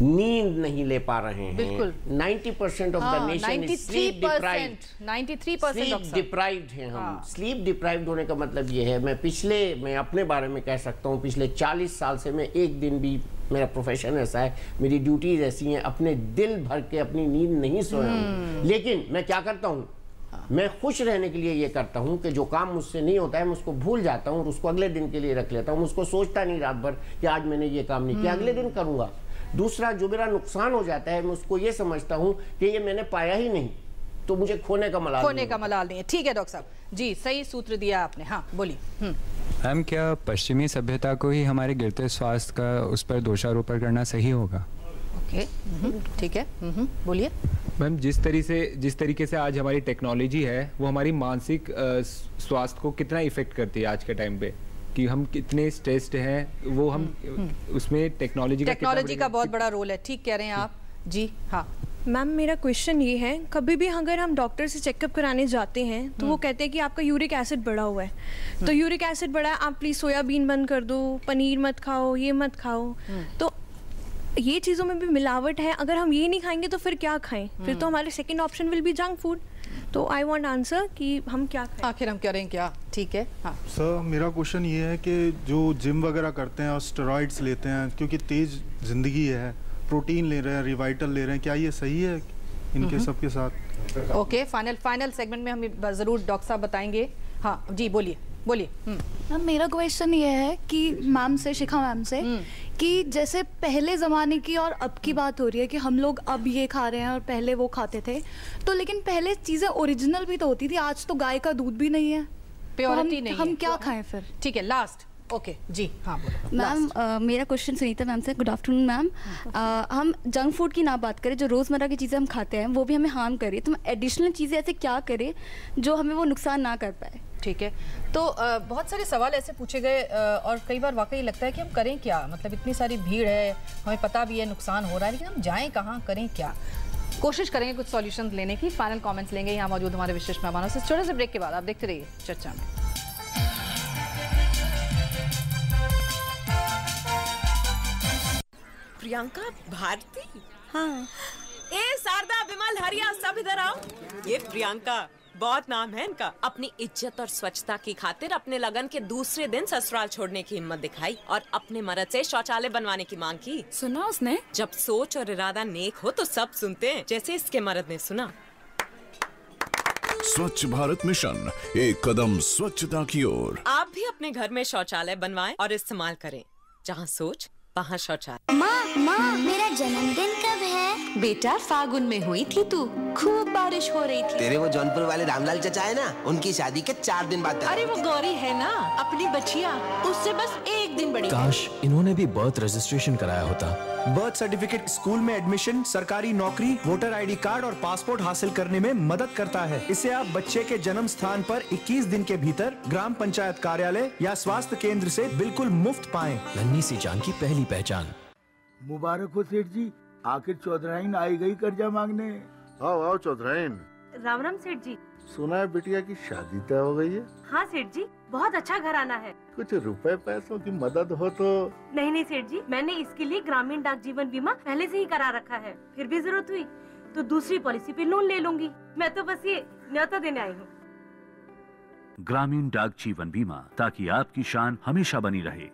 नींद नहीं ले पा रहे हैं। 90% of the nation is sleep deprived. 93% deprived हैं हम। स्लीप डिप्राइव्ड होने का मतलब ये है, मैं अपने बारे में कह सकता हूँ, पिछले 40 साल से मैं एक दिन भी, मेरा प्रोफेशन ऐसा है, मेरी ड्यूटीज ऐसी हैं, अपने दिल भर के अपनी नींद नहीं सोया हूँ। लेकिन मैं क्या करता हूँ, मैं खुश रहने के लिए ये करता हूँ कि जो काम मुझसे नहीं होता है मैं उसको भूल जाता हूँ और उसको अगले दिन के लिए रख लेता हूँ। उसको सोचता नहीं रात भर कि आज मैंने ये काम नहीं किया, अगले दिन करूँगा। दूसरा, जो मेरा नुकसान हो जाता है, मैं उसको ये समझता हूँ कि ये मैंने पाया ही नहीं, तो मुझे खोने का मलाल नहीं है। ठीक है डॉक्टर साहब जी, सही सूत्र दिया आपने। हाँ बोलिए। मैम, क्या पश्चिमी सभ्यता को ही हमारे गिरते स्वास्थ्य का उस पर दोषारोपण करना सही होगा? ओके, ठीक है, बोलिए। मैम, जिस तरीके से आज हमारी टेक्नोलॉजी है वो हमारी मानसिक स्वास्थ्य को कितना इफेक्ट करती है आज के टाइम पे, कि हम कितने स्ट्रेस्ड हैं, वो हम उसमें टेक्नोलॉजी का बहुत बड़ा रोल है। ठीक कह रहे हैं आप जी। हाँ मैम, मेरा क्वेश्चन ये है, कभी भी अगर हम डॉक्टर से चेकअप कराने जाते हैं तो वो कहते हैं कि आपका यूरिक एसिड बढ़ा हुआ है, तो यूरिक एसिड बढ़ा है, आप प्लीज सोयाबीन बंद कर दो, पनीर मत खाओ, ये मत खाओ। तो ये चीज़ों में भी मिलावट है, अगर हम ये नहीं खाएंगे तो फिर क्या खाएं? फिर तो हमारे second option will be junk food. तो आई वांट आंसर कि हम क्या खाएं? आखिर हम करें क्या? ठीक है। हाँ सर, मेरा क्वेश्चन ये है कि जो जिम वगैरह करते हैं और स्टेरॉइड्स लेते हैं, क्योंकि तेज जिंदगी है, प्रोटीन ले रहे हैं, रिवाइटल ले रहे हैं, क्या ये सही है इनके सबके साथ? ओके, फाइनल सेगमेंट में हम जरूर डॉक्टर साहब बताएंगे। हाँ जी, बोलिए। मैम, मेरा क्वेश्चन ये है कि मैम से, शिखा मैम से, कि जैसे पहले ज़माने की और अब की बात हो रही है कि हम लोग अब ये खा रहे हैं और पहले वो खाते थे, तो लेकिन पहले चीज़ें ओरिजिनल भी तो होती थी, आज तो गाय का दूध भी नहीं है, प्योरिटी नहीं है, हम क्या खाएं फिर? ठीक है, लास्ट। ओके जी, हाँ बोलो। मैम, मेरा क्वेश्चन सुनीता मैम से। Good afternoon ma'am. हम जंक फूड की ना बात करें, जो रोज़मर्रा की चीज़ें हम खाते हैं वो भी हमें हार्म करे, तो हम एडिशनल चीज़ें ऐसे क्या करें जो हमें वो नुकसान ना कर पाए? ठीक है, तो बहुत सारे सवाल ऐसे पूछे गए और कई बार वाकई लगता है कि हम करें क्या, मतलब इतनी सारी भीड़ है, हमें पता भी है नुकसान हो रहा है, लेकिन हम जाएं कहाँ, करें क्या? कोशिश करेंगे कुछ सॉल्यूशन लेने की। फाइनल कमेंट्स लेंगे यहाँ मौजूद हमारे विशेष मेहमानों से। छोटे से ब्रेक के बाद आप देखते रहिए चर्चा में। प्रियंका भारती? हाँ। ए शारदा, विमल, हरिया, सब इधर आओ। ये प्रियंका, बहुत नाम है इनका। अपनी इज्जत और स्वच्छता की खातिर अपने लगन के दूसरे दिन ससुराल छोड़ने की हिम्मत दिखाई और अपने मर्द से शौचालय बनवाने की मांग की। सुना उसने? जब सोच और इरादा नेक हो तो सब सुनते हैं, जैसे इसके मर्द ने सुना। स्वच्छ भारत मिशन, एक कदम स्वच्छता की ओर। आप भी अपने घर में शौचालय बनवाएं और इस्तेमाल करें। जहाँ सोच वहाँ शौचालय। माँ, मेरा जन्मदिन कब है? बेटा, फागुन में हुई थी तू, खूब बारिश हो रही थी। तेरे वो जौनपुर वाले रामलाल चचा है ना, उनकी शादी के 4 दिन बाद। अरे वो गौरी है ना, अपनी बचिया, उससे बस 1 दिन बड़ी। काश इन्होंने भी बर्थ रजिस्ट्रेशन कराया होता। बर्थ सर्टिफिकेट स्कूल में एडमिशन, सरकारी नौकरी, वोटर आईडी कार्ड और पासपोर्ट हासिल करने में मदद करता है। इसे आप बच्चे के जन्म स्थान पर 21 दिन के भीतर ग्राम पंचायत कार्यालय या स्वास्थ्य केंद्र से बिल्कुल मुफ्त पाएं। नन्ही सी जान की पहली पहचान। मुबारक हो सेठ जी, आखिर चौधराइन आई गई कर्जा मांगने। आओ चौधराइन। राम राम सेठ जी। सुना है बिटिया की शादी तय हो गई है? हाँ सेठ जी, बहुत अच्छा घराना है। कुछ रुपए पैसों की मदद हो तो? नहीं सेठ जी, मैंने इसके लिए ग्रामीण डाक जीवन बीमा पहले से ही करा रखा है, फिर भी जरूरत हुई तो दूसरी पॉलिसी पे लोन ले लूंगी। मैं तो बस ये न्योता देने आई हूँ। ग्रामीण डाक जीवन बीमा, ताकि आपकी शान हमेशा बनी रहे।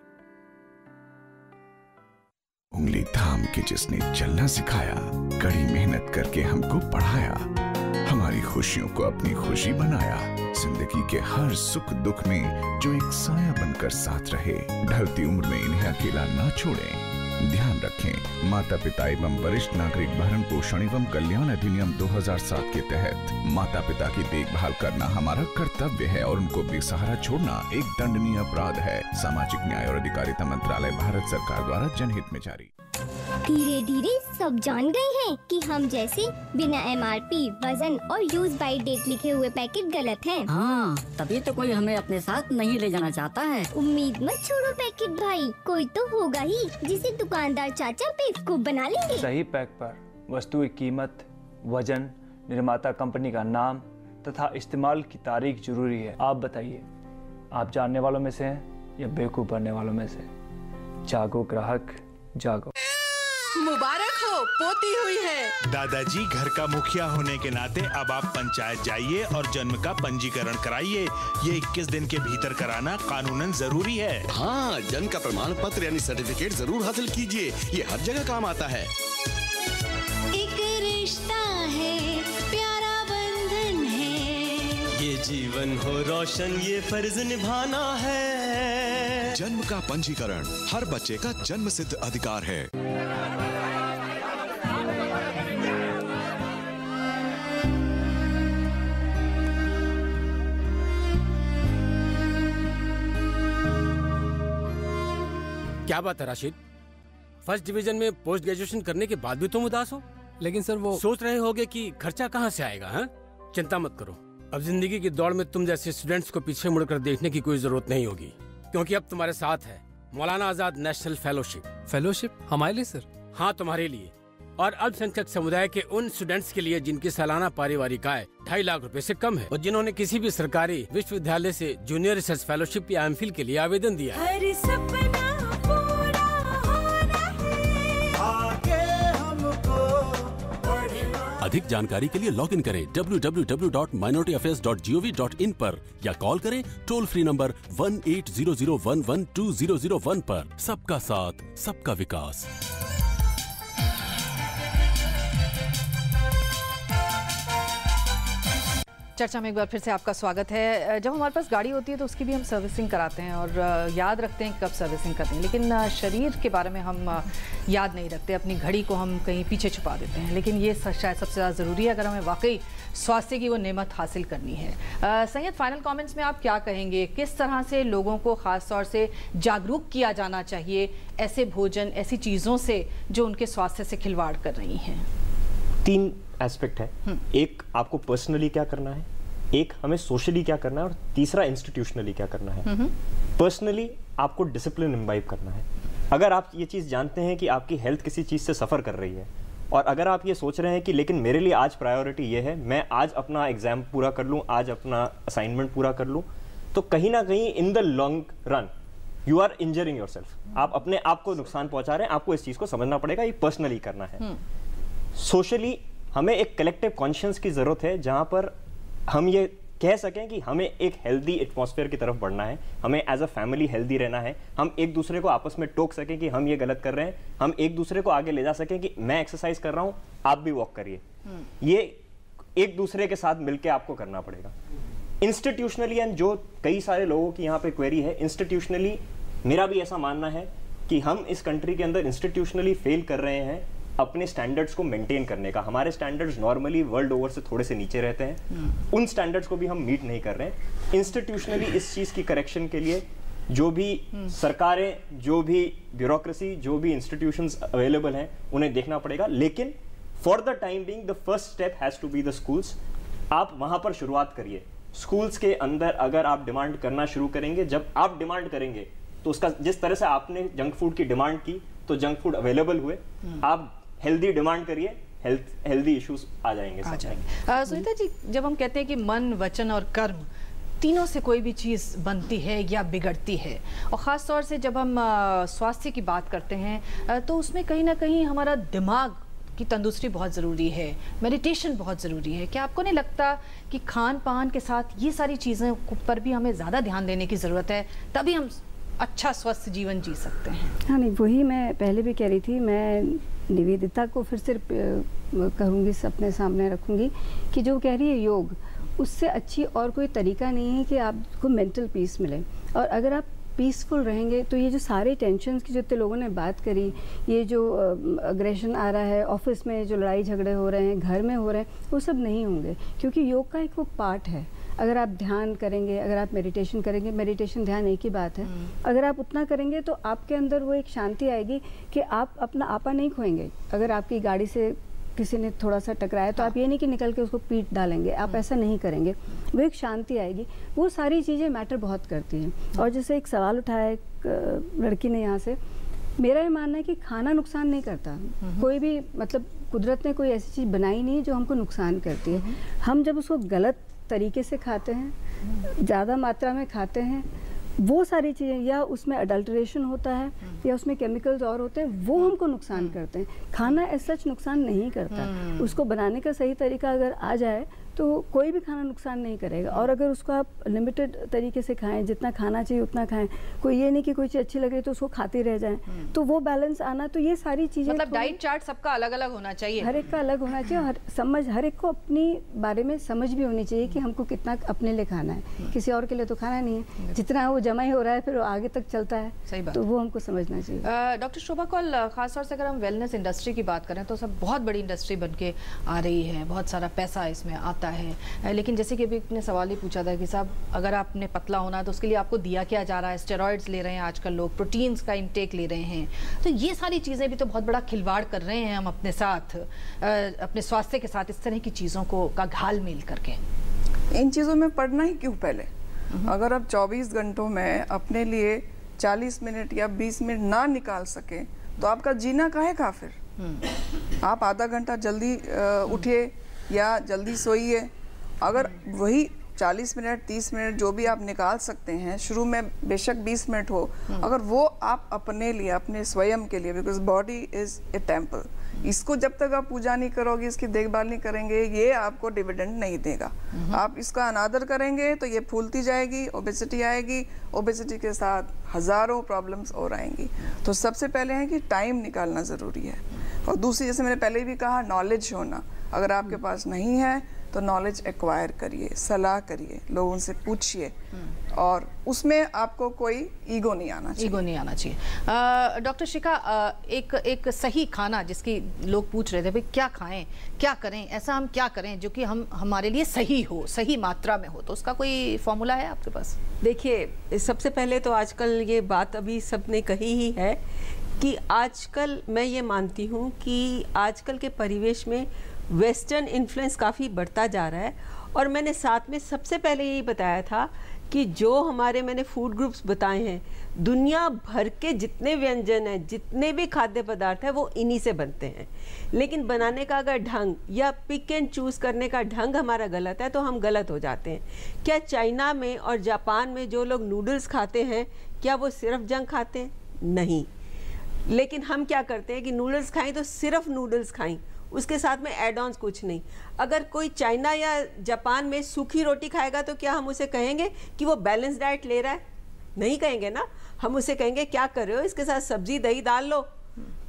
उंगली थाम के जिसने चलना सिखाया, कड़ी मेहनत करके हमको पढ़ाया, हमारी खुशियों को अपनी खुशी बनाया, जिंदगी के हर सुख दुख में जो एक साया बनकर साथ रहे, ढलती उम्र में इन्हें अकेला ना छोड़ें। ध्यान रखें, माता पिता एवं वरिष्ठ नागरिक भरण पोषण एवं कल्याण अधिनियम 2007 के तहत माता पिता की देखभाल करना हमारा कर्तव्य है और उनको बेसहारा छोड़ना एक दंडनीय अपराध है। सामाजिक न्याय और अधिकारिता मंत्रालय, भारत सरकार द्वारा जनहित में जारी। धीरे धीरे सब जान गए हैं कि हम जैसे बिना MRP, वजन और यूज बाय डेट लिखे हुए पैकेट गलत हैं। हाँ, तभी तो कोई हमें अपने साथ नहीं ले जाना चाहता है। उम्मीद मत छोड़ो पैकेट भाई, कोई तो होगा ही जिसे दुकानदार चाचा बेवकूफ बना लेंगे। सही पैक पर वस्तु की कीमत, वजन, निर्माता कंपनी का नाम तथा इस्तेमाल की तारीख जरूरी है। आप बताइए, आप जानने वालों में से हैं या बेवकूफ बनने वालों में से? जागो ग्राहक, जागो। मुबारक हो, पोती हुई है। दादाजी, घर का मुखिया होने के नाते अब आप पंचायत जाइए और जन्म का पंजीकरण कराइए। ये 21 दिन के भीतर कराना कानूनन जरूरी है। हाँ, जन्म का प्रमाण पत्र यानी सर्टिफिकेट जरूर हासिल कीजिए, ये हर जगह काम आता है। एक रिश्ता है, प्यारा बंधन है, ये जीवन हो रोशन, ये फर्ज निभाना है। जन्म का पंजीकरण हर बच्चे का जन्म सिद्ध अधिकार है। क्या बात है राशिद, फर्स्ट डिवीजन में पोस्ट ग्रेजुएशन करने के बाद भी तुम उदास हो? लेकिन सर वो सोच रहे होगे कि खर्चा कहाँ से आएगा? हाँ, चिंता मत करो, अब जिंदगी की दौड़ में तुम जैसे स्टूडेंट्स को पीछे मुड़कर देखने की कोई जरूरत नहीं होगी, क्योंकि अब तुम्हारे साथ है Maulana Azad national fellowship. Fellowship हमारे लिए सर? हाँ, तुम्हारे लिए और अल्पसंख्यक समुदाय के उन स्टूडेंट्स के लिए जिनकी सालाना पारिवारिक आय 2.5 लाख रुपए से कम है और जिन्होंने किसी भी सरकारी विश्वविद्यालय से जूनियर रिसर्च फेलोशिप या एमफिल के लिए आवेदन दिया है। अधिक जानकारी के लिए लॉग इन करें www.minorityAffairs.gov.in पर या कॉल करें टोल फ्री नंबर 1800112001 पर। सबका साथ, सबका विकास। चर्चा में एक बार फिर से आपका स्वागत है। जब हमारे पास गाड़ी होती है तो उसकी भी हम सर्विसिंग कराते हैं और याद रखते हैं कब सर्विसिंग करते हैं, लेकिन शरीर के बारे में हम याद नहीं रखते। अपनी घड़ी को हम कहीं पीछे छुपा देते हैं, लेकिन ये शायद सबसे ज़्यादा ज़रूरी है अगर हमें वाकई स्वास्थ्य की वो नेमत हासिल करनी है। सैयद, फाइनल कमेंट्स में आप क्या कहेंगे? किस तरह से लोगों को ख़ास तौर से जागरूक किया जाना चाहिए ऐसे भोजन, ऐसी चीज़ों से जो उनके स्वास्थ्य से खिलवाड़ कर रही हैं? 3 एस्पेक्ट है। एक, आपको पर्सनली क्या करना है, एक हमें सोशली क्या करना है और तीसरा इंस्टीट्यूशनली क्या करना है। पर्सनली आपको डिसिप्लिन इम्बाइब करना है। अगर आप ये चीज़ जानते हैं कि आपकी हेल्थ किसी चीज़ से सफ़र कर रही है और अगर आप ये सोच रहे हैं कि लेकिन मेरे लिए आज प्रायोरिटी ये है, मैं आज अपना एग्जाम पूरा कर लूँ, आज अपना असाइनमेंट पूरा कर लूँ, तो कहीं ना कहीं in the long run you are injuring yourself. आप अपने आप को नुकसान पहुंचा रहे हैं। आपको इस चीज़ को समझना पड़ेगा, ये पर्सनली करना है। सोशली हमें एक कलेक्टिव कॉन्शियस की ज़रूरत है जहाँ पर हम ये कह सकें कि हमें एक हेल्दी एटमॉस्फेयर की तरफ बढ़ना है, हमें एज अ फैमिली हेल्दी रहना है, हम एक दूसरे को आपस में टोक सकें कि हम ये गलत कर रहे हैं, हम एक दूसरे को आगे ले जा सकें कि मैं एक्सरसाइज कर रहा हूँ, आप भी वॉक करिए। ये एक दूसरे के साथ मिलकर आपको करना पड़ेगा। इंस्टीट्यूशनली, एंड जो कई सारे लोगों की यहाँ पे क्वेरी है, इंस्टीट्यूशनली मेरा भी ऐसा मानना है कि हम इस कंट्री के अंदर इंस्टीट्यूशनली फेल कर रहे हैं अपने स्टैंडर्ड्स को मेंटेन करने का। हमारे स्टैंडर्ड्स नॉर्मली वर्ल्ड ओवर से थोड़े से नीचे रहते हैं, उन स्टैंडर्ड्स को भी हम मीट नहीं कर रहे हैं। इंस्टीट्यूशनली इस चीज़ की करेक्शन के लिए जो भी सरकारें, जो भी ब्यूरोक्रेसी, जो भी इंस्टीट्यूशंस अवेलेबल हैं, उन्हें देखना पड़ेगा। लेकिन for the time being the first step has to be the schools. आप वहाँ पर शुरुआत करिए। स्कूल्स के अंदर अगर आप डिमांड करना शुरू करेंगे, जब आप डिमांड करेंगे तो उसका, जिस तरह से आपने जंक फूड की डिमांड की तो जंक फूड अवेलेबल हुए, आप हेल्दी डिमांड करिए, हेल्दी इश्यूज आ जाएंगे। सुनीता जी, जब हम कहते हैं कि मन, वचन और कर्म तीनों से कोई भी चीज़ बनती है या बिगड़ती है, और ख़ास तौर से जब हम स्वास्थ्य की बात करते हैं तो उसमें कहीं ना कहीं हमारा दिमाग की तंदुरुस्ती बहुत ज़रूरी है, मेडिटेशन बहुत ज़रूरी है। क्या आपको नहीं लगता कि खान पान के साथ ये सारी चीज़ें पर भी हमें ज़्यादा ध्यान देने की ज़रूरत है, तभी हम अच्छा स्वस्थ जीवन जी सकते हैं? हाँ, नहीं, वही मैं पहले भी कह रही थी। मैं निवेदिता को फिर से कहूँगी, अपने सामने रखूँगी कि जो कह रही है योग, उससे अच्छी और कोई तरीका नहीं है कि आपको मेंटल पीस मिले। और अगर आप पीसफुल रहेंगे तो ये जो सारे टेंशन की जितने लोगों ने बात करी, ये जो अग्रेशन आ रहा है, ऑफिस में जो लड़ाई झगड़े हो रहे हैं, घर में हो रहे हैं, वो सब नहीं होंगे, क्योंकि योग का एक वो पार्ट है। अगर आप ध्यान करेंगे, अगर आप मेडिटेशन करेंगे, मेडिटेशन ध्यान एक ही बात है, अगर आप उतना करेंगे तो आपके अंदर वो एक शांति आएगी कि आप अपना आपा नहीं खोएंगे। अगर आपकी गाड़ी से किसी ने थोड़ा सा टकराया तो आप ये नहीं कि निकल के उसको पीट डालेंगे, आप ऐसा नहीं करेंगे, वो एक शांति आएगी। वो सारी चीज़ें मैटर बहुत करती हैं। और जैसे एक सवाल उठाया एक लड़की ने यहाँ से, मेरा ये मानना है कि खाना नुकसान नहीं करता। कोई भी, मतलब कुदरत ने कोई ऐसी चीज़ बनाई नहीं जो हमको नुकसान करती है। हम जब उसको गलत तरीके से खाते हैं, ज़्यादा मात्रा में खाते हैं, वो सारी चीज़ें, या उसमें अडल्ट्रेशन होता है या उसमें केमिकल्स और होते हैं, वो हमको नुकसान करते हैं। खाना एज सच नुकसान नहीं करता। उसको बनाने का सही तरीका अगर आ जाए तो कोई भी खाना नुकसान नहीं करेगा। और अगर उसको आप लिमिटेड तरीके से खाएं, जितना खाना चाहिए उतना खाएं, कोई ये नहीं कि कोई चीज़ अच्छी लग रही तो उसको खाते रह जाएं, तो वो बैलेंस आना, तो ये सारी चीज़ें, मतलब डाइट चार्ट सबका अलग अलग होना चाहिए, हर एक का अलग होना चाहिए। हर एक को अपनी बारे में समझ भी होनी चाहिए कि हमको कितना अपने लिए खाना है, किसी और के लिए तो खाना नहीं है। जितना वो जमा ही हो रहा है फिर आगे तक चलता है, सही बात, तो वो हमको समझना चाहिए। डॉक्टर शोभा कौल, खासतौर से अगर हम वेलनेस इंडस्ट्री की बात करें तो सब बहुत बड़ी इंडस्ट्री बन के आ रही है, बहुत सारा पैसा इसमें आता है। लेकिन जैसे कि अभी एक ने सवाल ही पूछा था कि साहब अगर आपने पतला होना है तो उसके लिए आपको दिया क्या जा रहा है, स्टेरॉइड्स ले रहे हैं आजकल लोग, प्रोटीन्स का इंटेक ले रहे हैं, तो ये सारी चीज़ें भी तो बहुत बड़ा खिलवाड़ कर रहे हैं हम अपने साथ, अपने स्वास्थ्य के साथ इस तरह की चीज़ों को का घाल-मेल करके। इन चीज़ों में पढ़ना ही क्यों पहले? अगर आप 24 घंटों में अपने लिए 40 मिनट या 20 मिनट ना निकाल सके तो आपका जीना काहे का फिर? आप आधा घंटा जल्दी उठिए या जल्दी सोइए। अगर वही 40 मिनट 30 मिनट जो भी आप निकाल सकते हैं, शुरू में बेशक 20 मिनट हो, अगर वो आप अपने लिए, अपने स्वयं के लिए, because body is a temple, इसको जब तक आप पूजा नहीं करोगे, इसकी देखभाल नहीं करेंगे, ये आपको डिविडेंड नहीं देगा। आप इसका अनादर करेंगे तो ये फूलती जाएगी, ओबेसिटी आएगी, ओबेसिटी के साथ हजारों प्रॉब्लम्स और आएंगी। तो सबसे पहले है कि टाइम निकालना ज़रूरी है। और दूसरी, जैसे मैंने पहले भी कहा, नॉलेज होना। अगर आपके पास नहीं है तो नॉलेज एक्वायर करिए, सलाह करिए, लोगों से पूछिए, और उसमें आपको कोई ईगो नहीं आना चाहिए। ईगो नहीं आना चाहिए। डॉक्टर शिखा, एक सही खाना जिसकी लोग पूछ रहे थे भाई क्या खाएं, क्या करें, ऐसा हम क्या करें जो कि हमारे लिए सही हो, सही मात्रा में हो, तो उसका कोई फॉर्मूला है आपके पास? देखिए, सबसे पहले तो आजकल ये बात अभी सबने कही ही है कि आजकल मैं ये मानती हूँ कि आजकल के परिवेश में वेस्टर्न इन्फ्लुएंस काफ़ी बढ़ता जा रहा है। और मैंने साथ में सबसे पहले यही बताया था कि जो हमारे मैंने फूड ग्रुप्स बताए हैं, दुनिया भर के जितने व्यंजन हैं, जितने भी खाद्य पदार्थ हैं, वो इन्हीं से बनते हैं। लेकिन बनाने का अगर ढंग या पिक एंड चूज़ करने का ढंग हमारा गलत है तो हम गलत हो जाते हैं। क्या चाइना में और जापान में जो लोग नूडल्स खाते हैं, क्या वो सिर्फ जंक खाते हैं? नहीं। लेकिन हम क्या करते हैं कि नूडल्स खाएं तो सिर्फ नूडल्स खाएं, उसके साथ में एड ऑन्स कुछ नहीं। अगर कोई चाइना या जापान में सूखी रोटी खाएगा तो क्या हम उसे कहेंगे कि वो बैलेंस डाइट ले रहा है? नहीं कहेंगे ना। हम उसे कहेंगे क्या कर रहे हो, इसके साथ सब्जी दही डाल लो।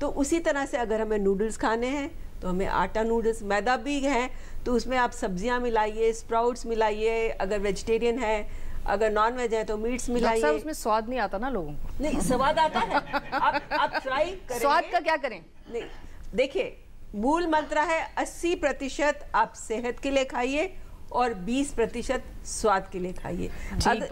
तो उसी तरह से अगर हमें नूडल्स खाने हैं तो हमें आटा नूडल्स, मैदा भी है तो उसमें आप सब्जियां मिलाइए, स्प्राउट्स मिलाइए, अगर वेजिटेरियन है, अगर नॉन वेज है तो मीट्स मिलाइए। उसमें स्वाद नहीं आता ना लोगों को? नहीं, स्वाद आता है। आप ट्राई करें। स्वाद का क्या करें? नहीं, देखिए, मूल मंत्र है 80% आप सेहत के लिए खाइए और 20% स्वाद के लिए खाइए।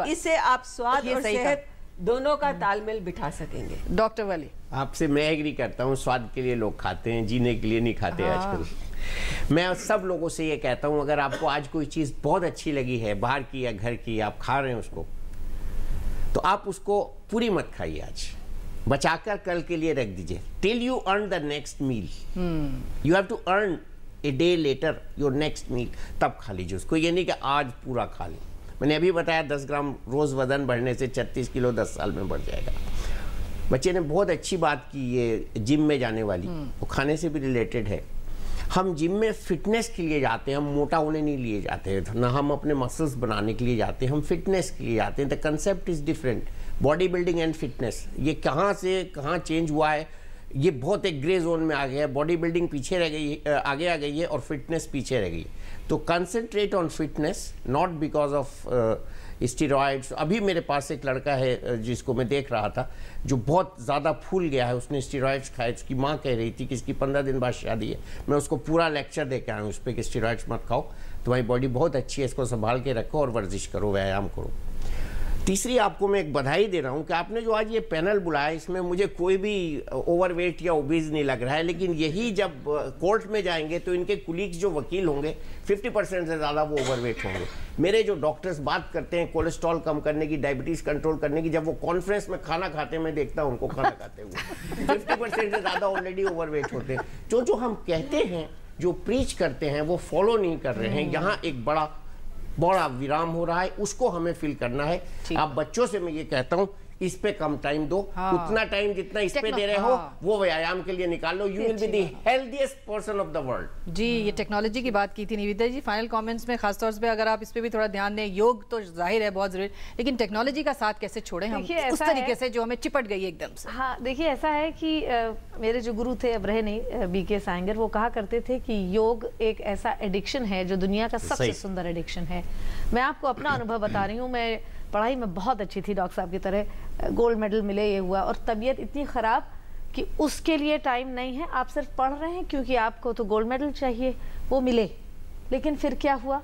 इससे आप स्वाद और सेहत दोनों का तालमेल बिठा सकेंगे। डॉक्टर वाली, आपसे मैं एग्री करता हूँ, स्वाद के लिए लोग खाते हैं, जीने के लिए नहीं खाते आजकल। मैं सब लोगों से ये कहता हूँ, अगर आपको आज कोई चीज़ बहुत अच्छी लगी है, बाहर की या घर की, आप खा रहे हैं उसको, तो आप उसको पूरी मत खाइए, आज बचाकर कल के लिए रख दीजिए। Till you earn the next meal, you have to earn a day later your next meal, तब खा लीजिए उसको। ये नहीं कि आज पूरा खा लें। मैंने अभी बताया 10 ग्राम रोज वजन बढ़ने से 36 किलो 10 साल में बढ़ जाएगा। बच्चे ने बहुत अच्छी बात की, ये जिम में जाने वाली, वो खाने से भी रिलेटेड है। हम जिम में फिटनेस के लिए जाते हैं, हम मोटा होने नहीं लिए जाते हैं, ना हम अपने मसल्स बनाने के लिए जाते हैं, हम फिटनेस के लिए जाते हैं। The concept is different. Body building and fitness, ये कहाँ से कहाँ चेंज हुआ है, ये बहुत एक ग्रे जोन में आ गया है। बॉडी बिल्डिंग पीछे रह गई, आगे आ गई है, और फिटनेस पीछे रह गई है। तो concentrate on fitness, not because of steroids. अभी मेरे पास एक लड़का है जिसको मैं देख रहा था, जो बहुत ज़्यादा फूल गया है, उसने स्टेरॉइड्स खाए। उसकी माँ कह रही थी कि इसकी 15 दिन बाद शादी है। मैं उसको पूरा लेक्चर दे के आया हूँ उस पर कि स्टेरॉइड्स मत खाओ, तुम्हारी बॉडी बहुत अच्छी है, इसको संभाल के रखो और वर्जिश करो, व्यायाम करो। तीसरी, आपको मैं एक बधाई दे रहा हूँ कि आपने जो आज ये पैनल बुलाया, इसमें मुझे कोई भी ओवरवेट या ओबीज नहीं लग रहा है। लेकिन यही जब कोर्ट में जाएंगे तो इनके कुलीग्स जो वकील होंगे 50% से ज़्यादा वो ओवरवेट होंगे। मेरे जो डॉक्टर्स बात करते हैं कोलेस्ट्रॉल कम करने की, डायबिटीज़ कंट्रोल करने की, जब वो कॉन्फ्रेंस में खाना खाते हैं, मैं देखता हूँ उनको खाना खाते हुए 50% से ज़्यादा ऑलरेडी ओवरवेट होते हैं। जो हम कहते हैं, जो प्रीच करते हैं, वो फॉलो नहीं कर रहे हैं। यहाँ एक बड़ा विराम हो रहा है, उसको हमें फील करना है। आप बच्चों से मैं ये कहता हूँ, इस पे कम टाइम दो। उतना टाइम जितना इस पे दे रहे हो वो व्यायाम के लिए निकाल लो। You will be the healthiest person of the world. जी, ये टेक्नोलॉजी की बात की थी निवेदिता जी। फाइनल कमेंट्स में खासतौर से अगर आप इस पे भी थोड़ा ध्यान दें, योग तो जाहिर है बहुत जरूरी, लेकिन टेक्नोलॉजी का साथ कैसे छोड़ें हम उस तरीके से जो हमें चिपट गई एकदम से। हाँ, देखिए ऐसा है कि मेरे जो गुरु थे, अब रहे नहीं, बीके सायंगर, वो कहा करते थे कि योग एक ऐसा एडिक्शन है जो दुनिया का सबसे सुंदर एडिक्शन है। मैं आपको अपना अनुभव बता रही हूँ। मैं पढ़ाई में बहुत अच्छी थी, डॉक्टर साहब की तरह, गोल्ड मेडल मिले, ये हुआ, और तबीयत इतनी ख़राब कि उसके लिए टाइम नहीं है। आप सिर्फ पढ़ रहे हैं क्योंकि आपको तो गोल्ड मेडल चाहिए, वो मिले। लेकिन फिर क्या हुआ,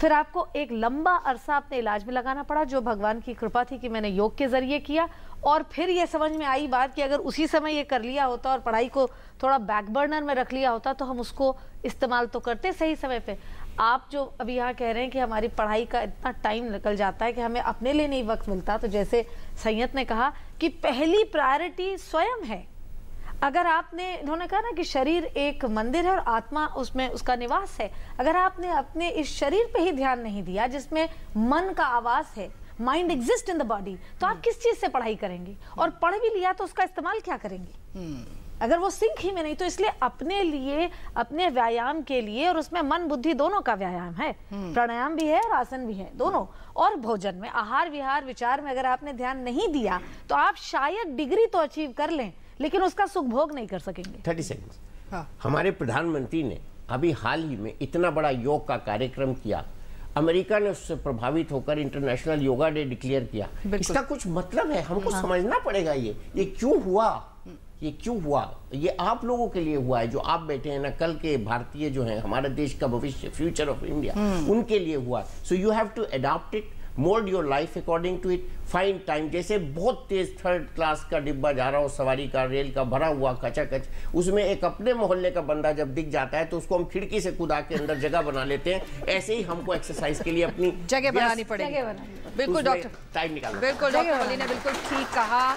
फिर आपको एक लंबा अरसा अपने इलाज में लगाना पड़ा, जो भगवान की कृपा थी कि मैंने योग के जरिए किया। और फिर ये समझ में आई बात कि अगर उसी समय ये कर लिया होता और पढ़ाई को थोड़ा बैक बर्नर में रख लिया होता तो हम उसको इस्तेमाल तो करते सही समय पे। आप जो अभी यहाँ कह रहे हैं कि हमारी पढ़ाई का इतना टाइम निकल जाता है कि हमें अपने लिए नहीं वक्त मिलता, तो जैसे सैयद ने कहा कि पहली प्रायोरिटी स्वयं है। अगर आपने, इन्होंने कहा ना कि शरीर एक मंदिर है और आत्मा उसमें उसका निवास है, अगर आपने अपने इस शरीर पे ही ध्यान नहीं दिया जिसमें मन का आवास है, mind exist in the body, तो आप किस चीज से पढ़ाई करेंगे? और पढ़ भी लिया तो उसका इस्तेमाल क्या करेंगे अगर वो सिंक ही में नहीं? तो इसलिए अपने लिए, अपने व्यायाम के लिए, और उसमें मन बुद्धि दोनों का व्यायाम है, प्राणायाम भी है और आसन भी है दोनों, और भोजन में, आहार विहार विचार में अगर आपने ध्यान नहीं दिया तो आप शायद डिग्री तो अचीव कर लें लेकिन उसका सुख भोग नहीं कर सकेंगे। 30 सेकंड। हमारे प्रधानमंत्री ने अभी हाल ही में इतना बड़ा योग का कार्यक्रम किया, अमेरिका ने उससे प्रभावित होकर इंटरनेशनल योगा डे डिक्लेयर किया। इसका कुछ मतलब है, हमको समझना पड़ेगा ये क्यों हुआ, ये क्यों हुआ। ये आप लोगों के लिए हुआ है जो आप बैठे हैं ना, कल के भारतीय जो हैं, हमारे देश का भविष्य, फ्यूचर ऑफ इंडिया, उनके लिए हुआ। So you have to adopt it, mould your life according to it, find time. जैसे बहुत तेज 3rd क्लास का डिब्बा जा रहा हो, सवारी का, रेल का, भरा हुआ खचाखच, उसमें एक अपने मोहल्ले का बंदा जब दिख जाता है तो उसको हम खिड़की से कूदा के अंदर जगह बना लेते हैं। ऐसे ही हमको एक्सरसाइज के लिए अपनी जगह बनानी पड़ेगी। बिल्कुल डॉक्टर, टाइम निकालना। बिल्कुल डॉक्टर वली ने बिल्कुल ठीक कहा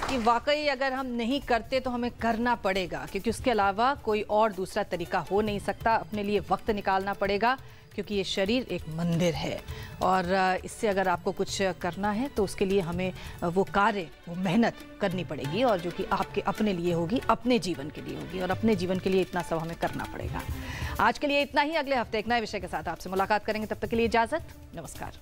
कि वाकई अगर हम नहीं करते तो हमें करना पड़ेगा, क्योंकि उसके अलावा कोई और दूसरा तरीका हो नहीं सकता। अपने लिए वक्त निकालना पड़ेगा, क्योंकि ये शरीर एक मंदिर है और इससे अगर आपको कुछ करना है तो उसके लिए हमें वो कार्य, वो मेहनत करनी पड़ेगी, और जो कि आपके अपने लिए होगी, अपने जीवन के लिए होगी, और अपने जीवन के लिए इतना सब हमें करना पड़ेगा। आज के लिए इतना ही। अगले हफ्ते एक नए विषय के साथ आपसे मुलाकात करेंगे, तब तक के लिए इजाज़त, नमस्कार।